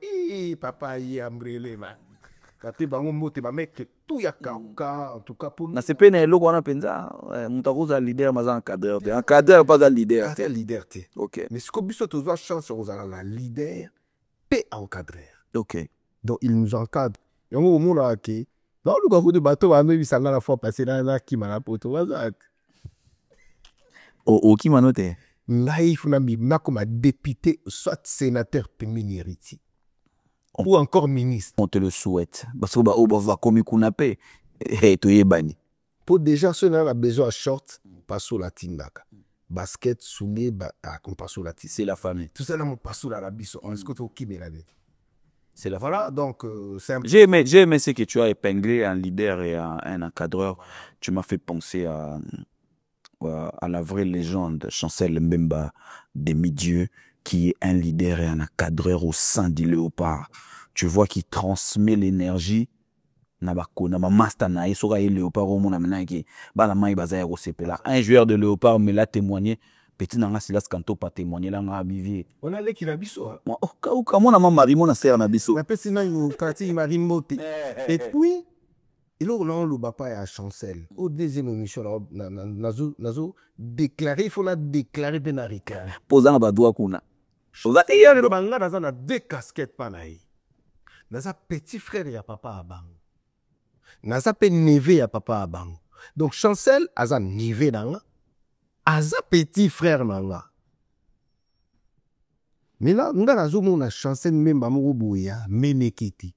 papa y ambrele ma. Kati bango mote ba mec tout ya kauka en tout cas pour. Na sepe na eloko wana penza, mutakuza leader maza encadreur. Encadreur pas un leader. C'est leader té. OK. Mais ce que biso toujours chance aux la leader et encadreur. OK. Donc il nous encadre. Et on moment là qui dans le gros de bateau on a vu ça la fois passer là qui m'a rapporté wazak. O qui manote. Là il faut na comme député soit sénateur péminériti. Ou encore ministre. On te le souhaite. Parce que on va comme kunape et to yebani. Pour déjà ceux là a besoin de short passo la tindaka. Basket soulier comme passo la c'est la famille. Tout ça là mon passo la biso. Est-ce que tu qui me l'a dit? C'est là voilà donc c'est J'ai aimé ce que tu as épinglé un leader et un encadreur. Tu m'as fait penser à la vraie légende Chancel Mbemba demi-dieu qui est un leader et un encadreur au sein du léopard. Tu vois qu'il transmet l'énergie na master na isoka et léopard au monde amena ki bala mai bazaya ko sepela. Un joueur de léopard me l'a témoigné. Petit nanga Silas Kanto pas témoigné là nga bivier. On a les qui na biso. Moi ka mona mari mona sert na biso. Na pesi na yo quartier mari moté. Et puis il a le papa à Chancel. Au deuxième émission nazo déclarer il faut la déclarer benarika. Posant ba doigt kuna. Ozate hier le banga na deux casquettes panaï. Naza petit frère ya papa abang. Naza pe neveu ya papa abang. Donc Chancel aza neveu nanga. Aza petit frère nanga. Mais là, nous avons la Chancel même Bamoro Bouya, Menekiti.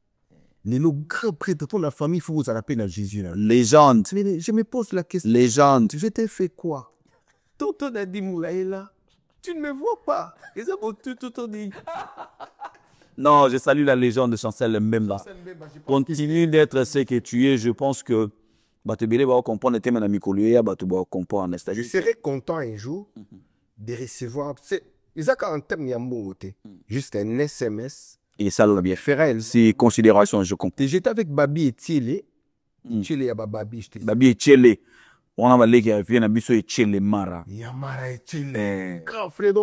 Le grand prêtre pour la famille, il faut vous appeler à Jésus. Là. Légende. Mais je me pose la question. Légende. Je t'ai fait quoi? Tonton a dit Moulaïla, tu ne me vois pas. Ils ont tout dit. Non, je salue la légende de Chancel même là. Continue d'être ce que tu es. Je pense que je serais content un jour de recevoir. Ils ont un terme juste un SMS. Et ça l'a bien fait. C'est considération, je comprends. J'étais avec Babi et Thielé. Thielé, Babi. Babi et Thielé. On a parlé qu'il y avait un biso et Thielé Mara. Il y a Mara et Thielé. Grand frère,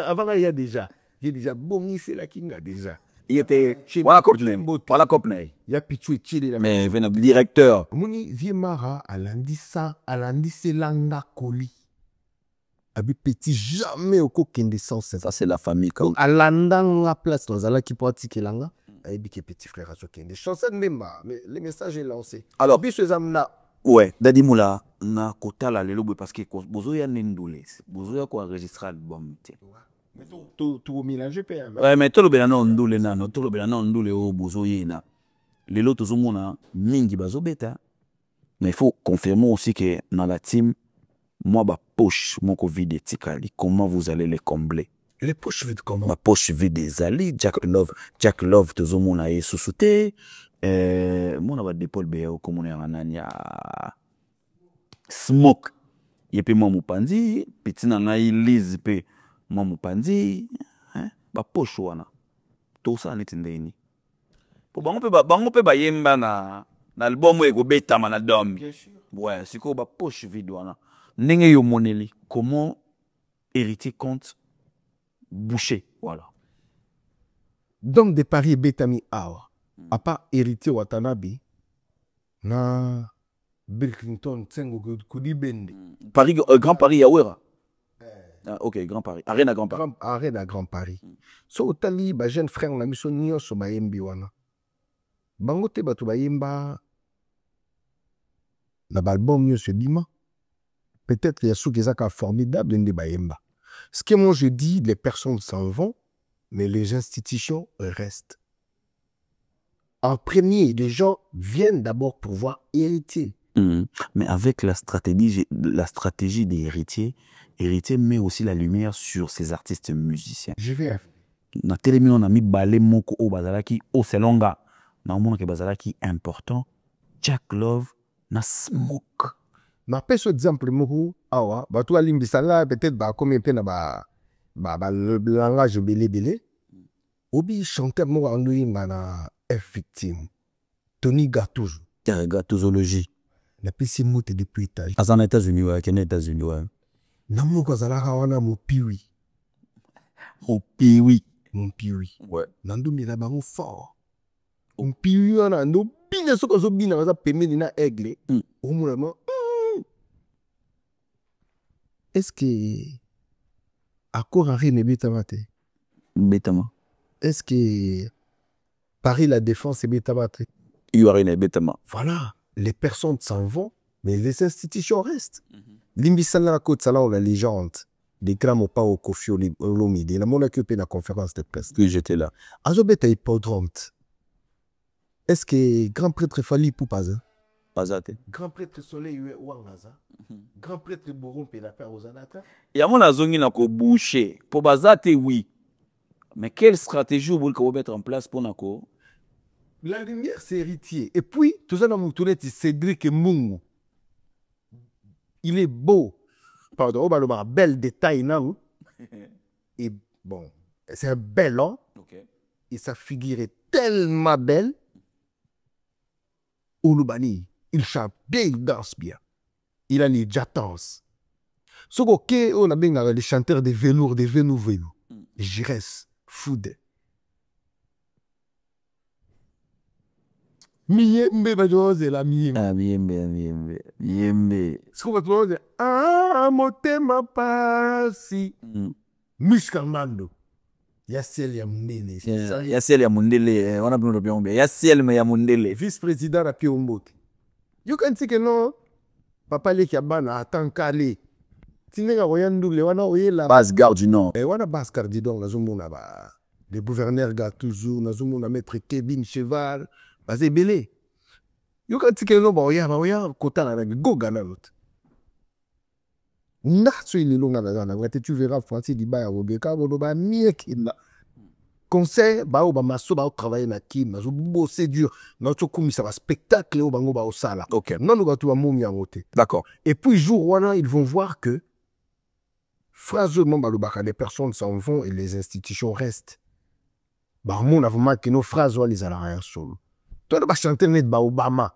avant il y a déjà. J'ai déjà bon, c'est la Kinga déjà. Il était. Voilà Copney. Il y a Pichou et Thielé. Mais le directeur. Moni, vieux Mara, Alandi Selanga Koli. Abi petit jamais au coquin de sens. Ça, c'est la famille. Alandang la place dans la qui pratique l'anga. Et bien, petit frère à ce qui est chansons même, mais le message est lancé. Alors, ouais, Dadi Moula, na kota la lelo parce que bozo ya nendule, bozo ya ko enregistrer album te. Mais tout mélanger pa. Ouais, mais tolo bela na ndule nano, tolo bela na ndule o bozo yena. Lelo tozomona mingi bazo beta. Mais il faut confirmer aussi que dans la team, moi, ma poche, mon Covid est tikali. Comment vous allez les combler? Les poches vides comment? Ma poche vide des alliés. Jack Love, tout le monde a sous-souté. Moi, on a des pôles BO, comme on est en Anya. Smoke. Et puis, moi, mon pandi. Petit, on a Liz, puis moi, mon pandi. Ma poche, wana. Tout ça, on est indéni. Pour bango pe ba yemba na album ego beta na dom. Bien sûr. Ouais, c'est quoi ba poche vide wana. Ndenge yo moneli. Comment héritier compte boucher, voilà. Donc, des paris Betami Awa, à part héritier Watanabe, na Bill Clinton, Tsengo Kudi Bende. Paris, Grand Paris, Yawera. Ah, ok, Grand Paris. Arena Grand Paris. Arena Grand Paris. So, otali, ba jeune frère, on a mis son nio so ba yembi wana. Bango te batu ba yemba, na ba album nio se dima. Peut-être il y a ceux qui sont formidables de ba yemba. Ce que moi je dis, les personnes s'en vont, mais les institutions restent. En premier, les gens viennent d'abord pour voir héritier. Mais avec la stratégie des héritiers, héritier met aussi la lumière sur ces artistes musiciens. Je vais. Na télémi on a mis balé moko o bazalaki o selonga. Na mona ke bazalaki important. Jack Love na Smoke. Na peso exemple moko awa, ba to alimbisala peut-être ba comme pe na ba le langage belé. Obi chanteur moko andoi mana F victime. Tony Gattuso. Gattusologie. La PC mote depuis Italie. En États-Unis, ouais, qu'en États-Unis, ouais. Namu kozalaka wana mo piwi. Mon piwi. Mon piwi. Ouais. Nando mila bango fort. Mon piwi wana no bina soko zo bina za pemeli na aigle. Omulama. Est-ce que accord Henri ne betamate? Betama. Est-ce que Paris la défense est betamate? Yuarine betama. Voilà. Les personnes s'en vont, mais les institutions restent. Limbisala la côte sala la légende. Des grammes pas au Kofi Olomide. La mon occupé la conférence de presse. Que j'étais là. Azobeta hippodrome. Est-ce que grand prêtre Fali Poupaza? Pas à Grand prêtre Soleil Wangaza. Grand prêtre Boron Pelapa Ozanata. Et à mon azongi na ko boucher. Pour bazate, oui. Mais quelle stratégie vous voulez mettre en place pour nako? La lumière, c'est héritier. Et puis, tout ça dans mon toilette, c'est Cédric Mungu. Il est beau. Pardon, on va bel détail, non? Et bon, c'est un bel homme. Okay. Et sa figure est tellement belle. Ouloubani, il chante bien, il danse bien. Il a les jatans. Ce qu'on a bien les chanteurs de velours, des velours. Jires, Foudé. Miembe bajoze la miembe. Ah, miembe. Ce qu'on va trouver, ah, motema pasi. Muscamando. Yassel ya mundele. Yassel ya mundele. On a besoin de bien. Yassel ya mundele. Vice-président à Piombote. You can see que non. Papa le kiabana attend calé. Tinenga voyandu le wana oyela. Basse Gare du Nord. Et wana basse Gare du Nord, la zumuna ba. Le gouverneur Gattuso, na zumuna maître Kevin Cheval. Basé belé. You can see que non ba oya kota na goga na lot. Naso il est long na tu verras Francis Dibaya Robeka ba mieux qu'il là. Conseil ba o ba maso ba travailler na kim na zo bosser dur na to comme ça va spectacle au bango ba au sala. OK. Non nous ba tu ba momi en moté. D'accord. Et puis jour wana ils vont voir que phrasement ba le les personnes s'en vont et les institutions restent. Ba mon a vraiment que nos phrases les à l'arrière solo. Toi le ba chanter net ba Obama.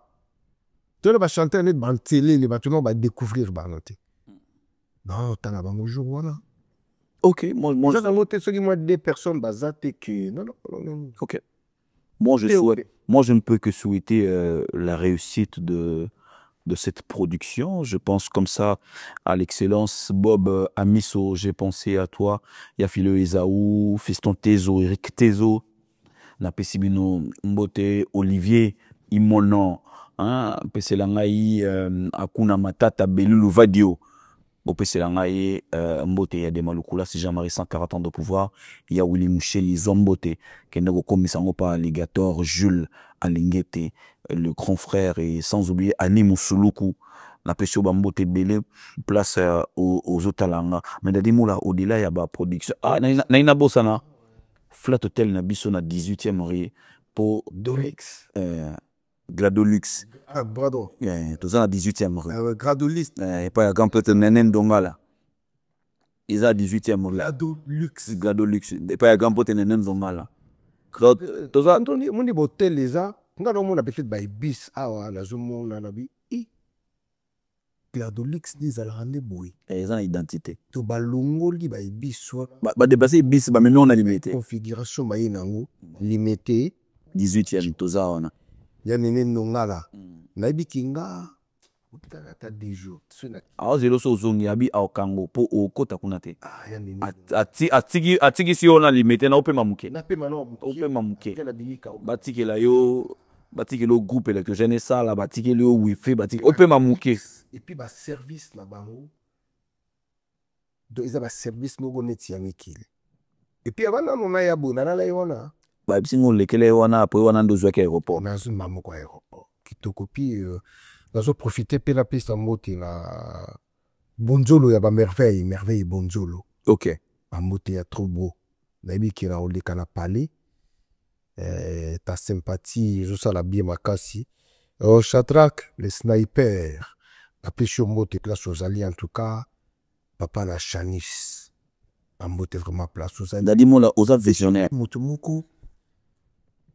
Toi le ba chanter net ba télé les ba tout va découvrir ba noté. Non, t'as la bango jour wana. OK, moi j'ai noté ce qui moi des personnes basate que non. OK. Moi je ne peux que souhaiter la réussite de cette production. Je pense comme ça à l'excellence. Bob Amiso, j'ai pensé à toi. Yafile Esaou, Fiston Tezo, Eric Tezo, Napesibino Mbote, Olivier Imonon, hein, Peselangai, Akuna Matata, Belulu Vadio. Bopé Mbote, il y a des Malukula, si Jean-Marie 140 ans de pouvoir, il y a Willy Mouché, ils ont Mbote, qui n'est comme par alligator, Jules Alingete, le grand frère, et sans oublier Annie Moussouloukou, la pêche Mbote Belé, place aux Otalanga. Mais là, au-delà, il y a la production. Ah, Naina Bossana, Flat Hotel, na biso na 18e rue, pour Dorix. Gladolux. Ah, bravo. Tout ça na 18e rue. Gradolix. Et pas quand peut-être Nenen Dongala. Ils ont 18e rue. Gradolux. Gladolux. Et pas quand peut-être Nenen Dongala. Tout ça. Mon dit hôtel les a. Nga no mona peut-être by bis awa na zomo na nabi. Gladolux des alrande boy. Ils ont identité. To balongoli by bis so. Ba dépasser bis ba même on a limité. Configuration ba nango limité 18e tout ça on a. Ya nene nongala. Na bikinga utata des jours. Ah zelo so zongi abi au Kango po o kota kunate. Ah ya nene. Atiki si on a limité na ope mamuke. Na pe mano ope mamuke. Kela bilika. Batiki la yo batiki le groupe électrogène ça la batiki le wifi batiki ope mamuke. Et puis ba service na bango. Donc ils ont un service moko neti ya mikili. Et puis avant on a ya bona la yona. Ba bisingo lekele wana après wana ndozwa ke aéroport. On a un maman quoi aéroport. Kitoko pi nazo profiter pe la piste en moto na Bonjolo ya ba merveille Bonjolo. OK. Ba moto ya trop beau. Na yebi ki na oleka na palais. Ta sympathie, je sens la bien makasi. Chatrak, le sniper. La pêche au moto place aux alliés en tout cas. Papa na Chanis. Ba moto vraiment place aux alliés. Dadi mo la oza visionnaire. Moto moko.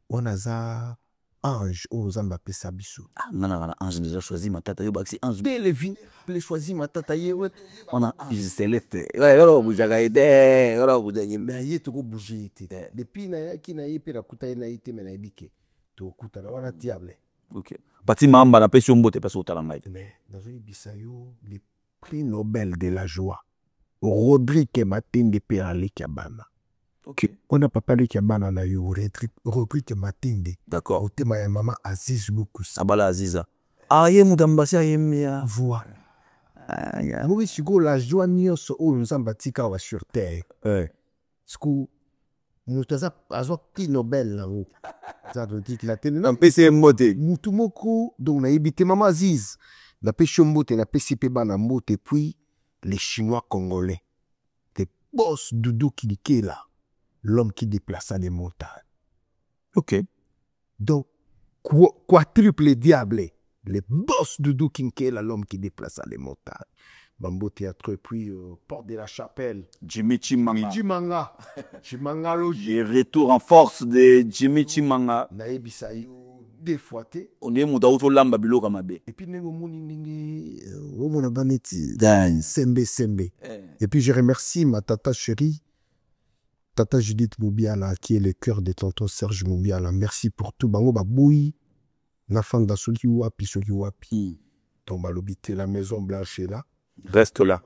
On a za ange aux ambapesa biso. Ah, nana ange déjà choisi ma tata yo baxi ange. Dès le vin, les choisi ma tata ye ouais. On a ange céleste. Ouais, alors vous avez aidé, alors vous avez mais aye to ko bouger été. Depuis na ya ki na ye pe na kuta na été mais na ebike. To kuta na wana diable. OK. Pati mamba na pesi mbote pesi otala ngai. Mais dans une bisayo le prix Nobel de la joie. Rodrigue Matinde pe ali kabana. OK. On n'a pas parlé qu'il y a banana yo Rodrigue Matinde. D'accord. Au tema ya maman Aziz Boukous. Abala Aziza. Ah ye mutambasi ayemia. Voilà. Moi je go la joie nyonso o nzamba tika wa sur terre. Sku nous taza azo prix Nobel là. Ça veut dire que la télé na pesi mbote. Mutu moko donc na yebite maman Aziz. La pêche mbote na pesi pe bana mbote puis les Chinois congolais. Des boss Doudou Kilikela. L'homme qui déplaça les montagnes. OK. Donc, quadruple diable. Les boss de Doukinkela, l'homme qui déplaça les montagnes. Bambo Théâtre, puis Porte de la Chapelle. Jimmy Chimanga. Chimanga. Chimanga Logi. Retour en force de Jimmy Chimanga. Naebisaï. Des fois, on est mouta auto lamba biloko mabe. Et puis, nengo moni ningi. Omona baneti. Sembe. Et puis, je remercie ma tata chérie. Tata Judith Moubiala, qui est le cœur de tonton Serge Moubiala. Merci pour tout. Bango baboui. Nafanda soki wapi. Donc balobité la Maison Blanche est là. Reste là.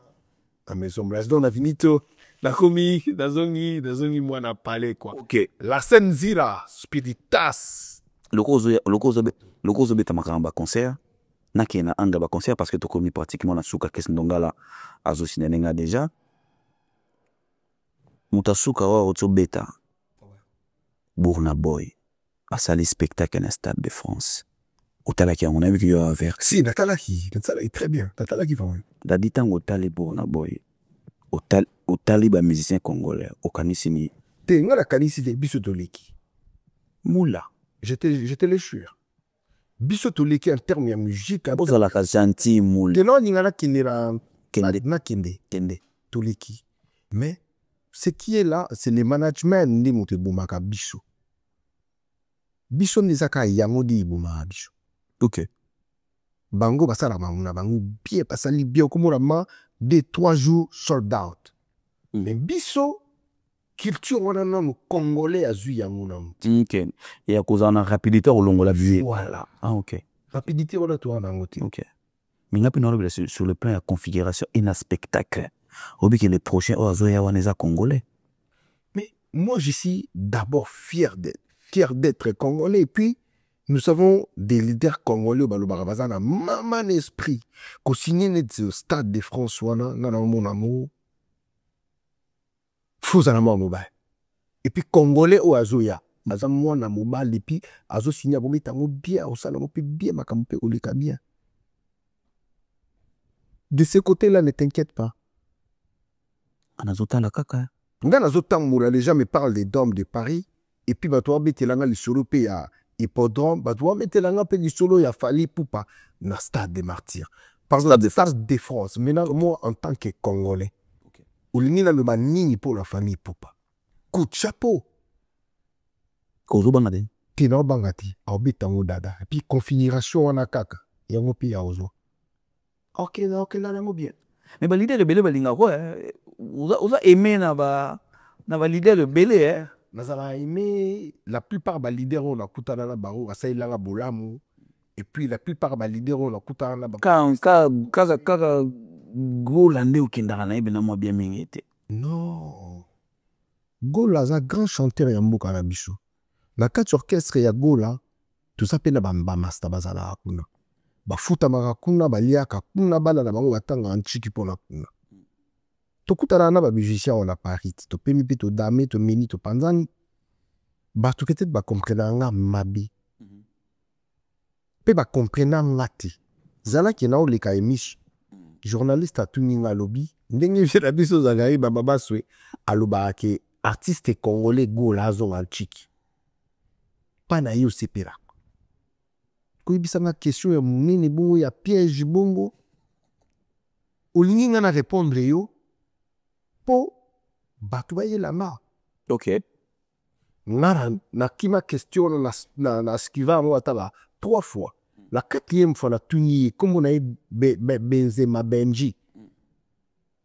La Maison Blanche. Donc on a finito. La komi, dazongi moi na palais quoi. OK. La scène zira, spiritas. Le cause beta makamba concert. Naki na anga ba concert parce que to komi pratiquement na suka kes ndongala azo sinenga déjà. Mutasuka wa otso beta. Burna Boy. Asali spectacle na Stade de France. Otalaki on a vu qu'il y a vers. Si, Natalaki très bien. Natalaki vraiment. Dadi tango otali Burna Boy. Otali ba musicien congolais. Okanisi ni. Te nga la kanisi de biso toleki. Moula. Je te le jure. Biso toleki en termes de musique. Bozala ka gentil moula. Te non ninga na kinira Kende. Na kende. Toleki. Mais ce qui est là, c'est le management ni mote boumaka biso. Biso nizaka yango di boumaka biso. OK. Bango basala mamuna bango bien pasali bien komorama 2-3 jours sold out. Mais biso culture wana nanu congolais azu yango nanu. OK. Et à cause na rapidité au longo la vue. Voilà. Ah OK. Rapidité wana to wana ngoti. OK. Mais ngapi na sur le plan de configuration et un spectacle. Obi que les prochains ozoya waneza congolais. Mais moi je suis d'abord fier d'être congolais et puis Nous avons des leaders congolais au Balobarabazana, maman esprit, qu'on signe au stade de France, wana, dans mon amour, faux à la mort mobile. Et puis congolais au Azoya, mazam mwana mobile, et puis Azo signé à bomber tango bien, au salon, bien, ma campé, au leka bien. De ce côté-là, ne t'inquiète pas. Anazota la kaka. Nga nazotambola, les gens me parlent des Dômes de Paris, et puis batoa betelanga lisolo pe ya hippodrome, batoa betelanga pe lisolo ya Fali Poupa, na stade des martyrs. Par exemple, stade de France, maintenant, moi, en tant que Congolais, olingi na le manini pour la famille Poupa. Coup de chapeau. Kozo bangade. Tina bangati, aobitango dada. Et puis configuration wana kaka, yango pi ya ozo. Ok, là, yango bien. Mais ba leader de Belé balinga quoi? Oza aimé na ba leader de Belé hein. Nazala aimé la plupart des leaders on a kutana na baro asailanga bolamu et puis la plupart des leaders on a kutana na baro Kaza Golande okendaka na yebe na mwa bien mingi te. non Gola za grand chanteur ya mboka na biso na kati orchestre ya Gola tout ça pe na ba master bazala kuna bafuta makakuna baliaka kuna bana na bango batanga nchiki pona kuna tokutana na ba musicien on a Paris to pemi pe to dame to meni to panzani ba to peut-être ba comprendre nga mabi pe ba comprendre ngati zala ki na oleka emish journaliste atuni nga lobi ndenge vira biso zagari ba babaswe aloba ke artiste congolais Gola azonga nchiki pana yo sepera koyebisa nga question ya munene bongo ya piège bongo olingi nga na répondre yo po bato bayelanga Ok. ngara nakima question na skiva mo ataba 3 fois la 4e fois na tuni comme on a Benzema Benji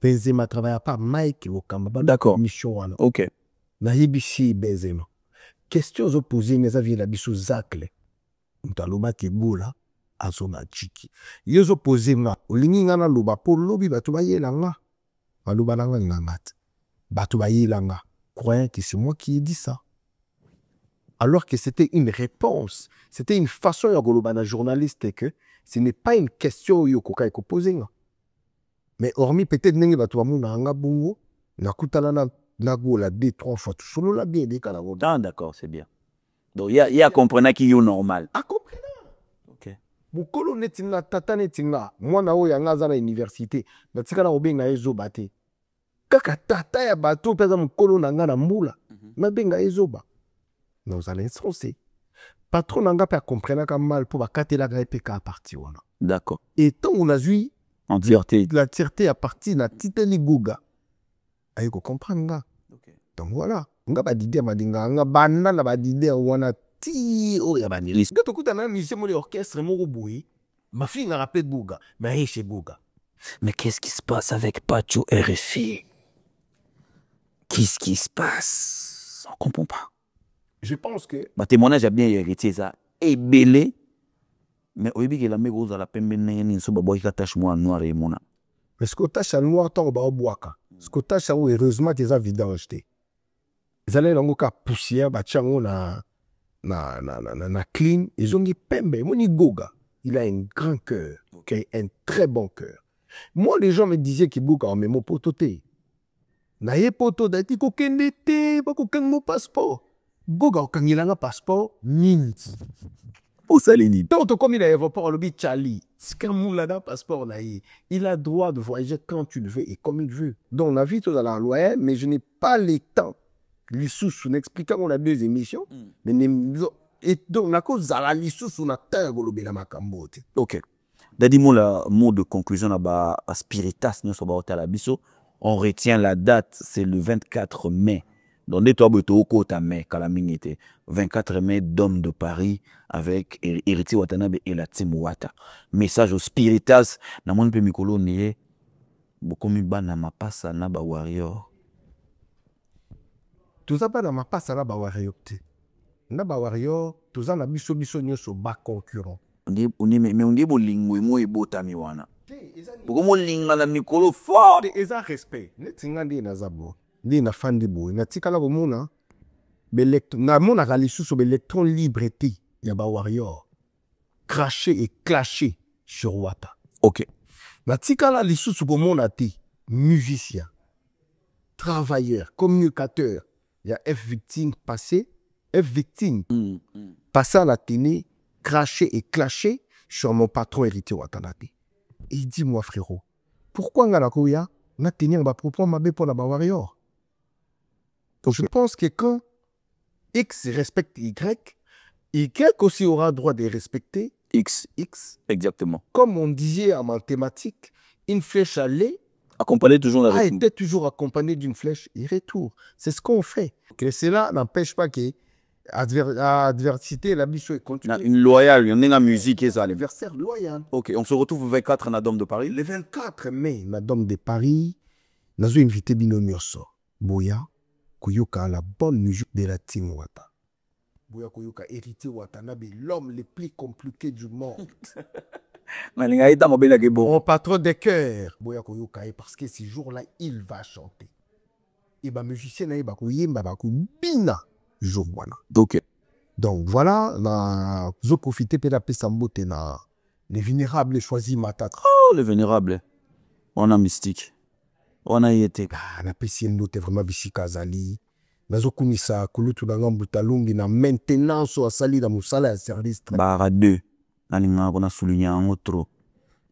Benzema travaille pas Mike Okamba D'accord. mission wana Ok. na yebisi Benzema question zo poser mais ça vient la biso zakle mtaloba ke Gola azona chiki yo zo poser nga olingi nga na loba po lobi bato bayelanga baloba nanga ngangate bato bayelanga croyant que c'est moi qui ai dit ça alors que c'était une réponse c'était une façon ya koloba na journaliste que ce n'est pas une question yo koka ko poser nga mais hormis peut-être ndenge bato bamona nga bongo nakutana na Gola 2-3 fois tout solo la bien des cas Ah, d'accord, c'est bien. Donc il y a comprenant qui est normal. a compris Ok. mokolo neti na tata neti nga mwana oyo yanga aza na université natikala kobenga ye zoba te kaka tata ya bato mpe aza mokolo na nga na mbula nabenga ye zoba nazala insensé patron na nga mpe akomprenaka mal mpo bakatelaka ye mpe ka parti wana D'accord. et ntango nazwi Entièreté. la tierté ya parti na titeli Guga aye kocomprendre nga donc voilà nga badider badingaka nga banda na badider wana ti oyo ya banilisi nga tokutana na musicien moko ya orchestre moko boye bafingaka mpe Guga mais aye chez Guga. Mais qu'est-ce qui se passe avec Pacho RFI? Qu'est-ce qui se passe? On comprend pas. Je pense que Bah témoignage a bien hérité ça. Et belé. Mais au début que la mère la pembe neni so baboy ka tache moi noir et mona. mais ce que tache noir tant ba obwaka ce que tache heureusement qu'ils a vidange te ezali nango ka poussière batiango na clean ezongi pembe moni Goga il a un grand cœur okay? Un très bon cœur moi les gens me disaient que Goga en memo poto te na ye poto dati kokende te bakokanga mo passeport Goga okangilanga passeport mingi Pour ça les nids. tant comme il a aéroport lobi Charlie skamula da passeport na ye il a droit de voyager quand il veut et comme il veut donc la vie dans la loi mais je n'ai pas le temps lisusu n'expliquant on a 2 émissions mais et donc na ko zala lisusu na ta golobela makambo te. Ok. Dadi la mot de conclusion là bas spiritas nous so ba hôtel biso. On retient la date, c'est le 24 mai. Donc, des toi, au côté mai, calamité. 24 mai, Dôme de Paris, avec Héritier Watanabe et la team Wata. Message au Spiritas, na mon pe mikolo nié, beaucoup mi na ma passe na ba warrior. Tout ça pas dans ma passe na ba warrior te. Na ba warrior, tout ça na biso nyoso ba concurrent. Mais on dit bolingo mo e botami wana. Beaucoup mo linga na mikolo fort. Eza respect. Netinga ndi na zabo. Ndi na fandi boy. Na tikala komona na mona ka lisusu be électron libre te. y a ba warrior craché et clashé sur Wata. Ok. Na tikala lisusu komona te musicien, travailleur, communicateur. Il y a F victime passé, F victime passé à la télé, craché et clashé sur mon patron héritier Watanate. Et dis-moi frérot, pourquoi ngalakoya na tenir ba propos mabe pour la ba warrior? Donc je pense que quand X respecte Y, Y aussi aura droit de respecter X. X. Exactement. Comme on disait en mathématiques, une flèche aller Accompagné toujours a avec été toujours accompagnée d'une flèche et retour. C'est ce qu'on fait. Que cela n'empêche pas que adversité, la mission est continue. une loyale, il y en a la musique et ça. Adversaire loyal. Ok, on se retrouve le 24 en Dôme de Paris. Le 24 mai, la Dôme de Paris, nous avons invité Bino Myoso. Boya, Koyoka, la bonne musique de la team Wata. Boya Koyoka, héritier Watanabe, l'homme le plus compliqué du monde. Mon patron de cœur, Boya Koyoka, parce que ce jour-là, il va chanter. Et bah, musicien, il va bina jour wana. Ok. Donc voilà, je profite de la paix sambote na les vénérables choisi matata. Oh, le vénérable. On a mystique. On a été. Ah, na pesi ndote vraiment bisika azali. Nazo kumisa kulutu na ngambu talungi na maintenance o asali na musala ya service. Bara 2. Alinga kona souligner en autre.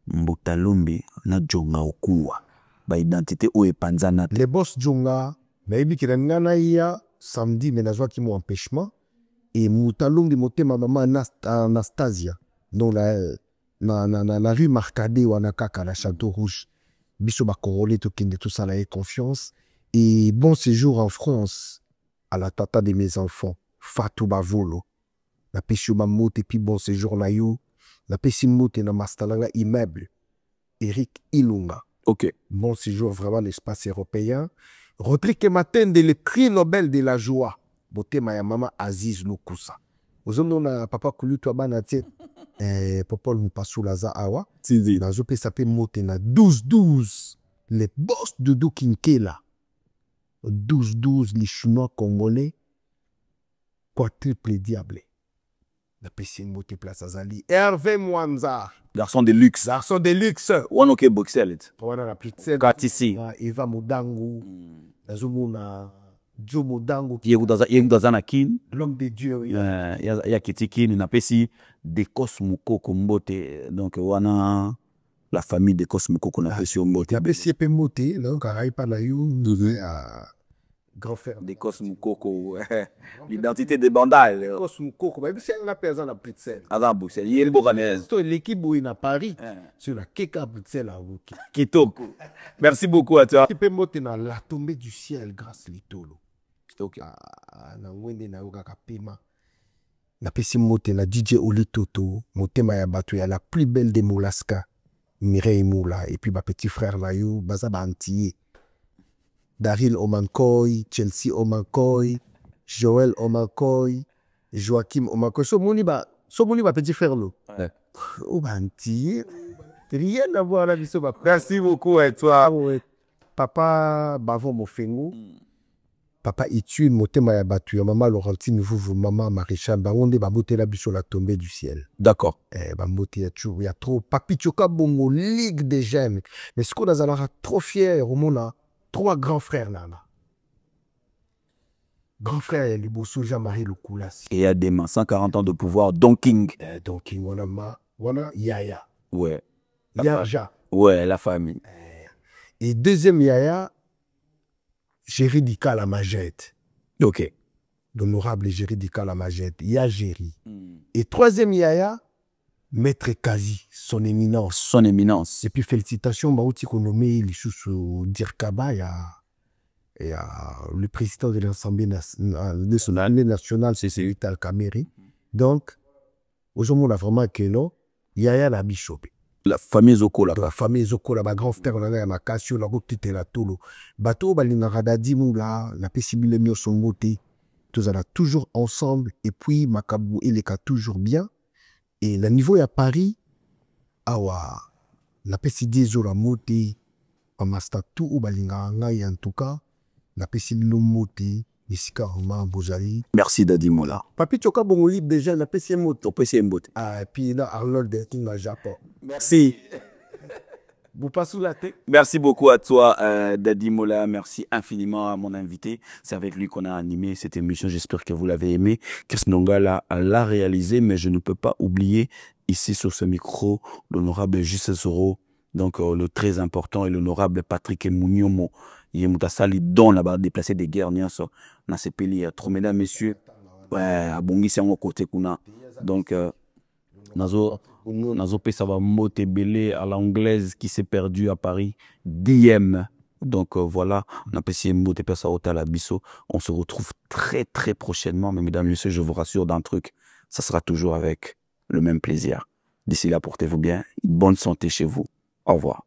Mbutalumbi na jonga okuwa. Ba identité o epanzana. Les boss jonga, na yebi ki na ngana ya samedi mais nazwa ki mo empêchement. Et Moutalungi motema maman Anastasia, donc la rue Marcadet ou Anakaka, la Château Rouge. Biso ba corolé tout ça là, confiance. Et bon séjour en France à la tata de mes enfants, Fatou Bavolo. La pécho mamote et puis bon séjour na yo. La pécho mote na mastalanga immeuble. Eric Ilunga. Ok. Bon séjour vraiment l'espace européen. Rodrigue Matende, le prix Nobel de la joie. Botema ya mama Aziz Lukusa. Ozono na papa Kulutu abana tie. Papa Lupasu Laza Awa. Tizi. Nazo pe sape mote na 12-12. Les boss de Kinkela. 12-12, les Chinois congolais. Quadruple diable. La PC mote place Azali. Hervé Mwanza. Garçon de luxe. Garçon de luxe. On ok boxel. On a la plus de Katisi. Eva Mudangu. Nazo mona Joe Mudangu. Yegudazanakin. L'homme de Dieu. Ya kitikin na pesi de Cosmoko mbote. Donc wana la famille de Cosmoko na pesi mbote. Ya pesi pe mote, donc araï pa na you grand frère de Cosmoko. L'identité des bandales. Cosmoko, mais c'est la personne à Bruxelles. Adam Bruxelles. Il est bourganais. L'équipe où à Paris sur la Keka Bruxelles à Wuki. Kitoko. Merci beaucoup à toi. Tu peux monter dans la tombée du ciel grâce litolo. Na wende na yoga kapema. Na pesi mote na DJ Oli Toto, motema ya bato ya la plus belle des Moulaska, Mireille Moula, et puis ma petit frère na yo, baza ba antiye. Daryl Omankoy, Chelsea Omankoy, Joël Omankoy, Joachim Omankoy. So moni ba petit frère lo. Ouais. Oh ba antiye. Rien à voir avec ça. Merci beaucoup à toi. Papa Bavon Mofengo. Papa Itune, motema ya batu ya maman Laurentine Vuvu, maman Maréchal, baronde babote la biso la tombée du ciel. D'accord. Bamote ya chou, ya trop. Papi Tchoka Bongo, Ligue des Gemmes. Mais ce qu'on a zalera trop fier, au monde a 3 grands frères nana. Grand frère, il y a Liboso Jean-Marie Lukoulas. Et il y a des mains, 140 ans de pouvoir, Don King. Don King, wana Yaya. Ouais. Yarja. Ouais, la famille. Et deuxième Yaya, Géry Dika la Majette. Ok. L'honorable Géry Dika la Majette. Ya Géry. Et troisième Yaya, Maître Kazi, son éminence. Son éminence. Et puis félicitations, Baouti Konomé, Lissoussou Dirkaba, et le président de l'Assemblée nationale, c'est Vital Kamerhe. Donc, aujourd'hui, on a vraiment que non, Yaya la Bishop. La famille Zokola. La famille Zokola, ma grand frère, on a un Makasio, la route de la Tolo. Bateau, Balina Radadi Moula, la Pessibile Mio son beauté. Tous allons toujours ensemble. Et puis, Makabou, il est toujours bien. Et le niveau à Paris, awa, la Pessibile Zola Moté, en master tout, ou Balinga, en tout cas, la Pessibile Moté, Isika Roma Bozali. Merci Dadi Mola. Papi Tchoka bon libre déjà na PC moto. Au PC Mbote. Ah et puis là Arnold Dertin na Japon. Merci. Vous passez la tête. Merci beaucoup à toi, Dadi Mola. Merci infiniment à mon invité. C'est avec lui qu'on a animé cette émission. J'espère que vous l'avez aimé. Chris Nonga l'a réalisé, mais je ne peux pas oublier ici sur ce micro l'honorable Juste Soro, donc le très important, et l'honorable Patrick Mouniomo. Il est sali don là-bas, déplacé des guerres, dans ces pays. Trop, mesdames, messieurs. Ouais, à Bongi, c'est en côté kuna. Donc, Nazo Pesava Motebele à l'anglaise qui s'est perdu à Paris. DM. Donc voilà, on a passé Mote Pesa Hotel à Bisso. On se retrouve très très prochainement. Mais mesdames et messieurs, je vous rassure d'un truc, ça sera toujours avec le même plaisir. D'ici là, portez-vous bien. Bonne santé chez vous. Au revoir.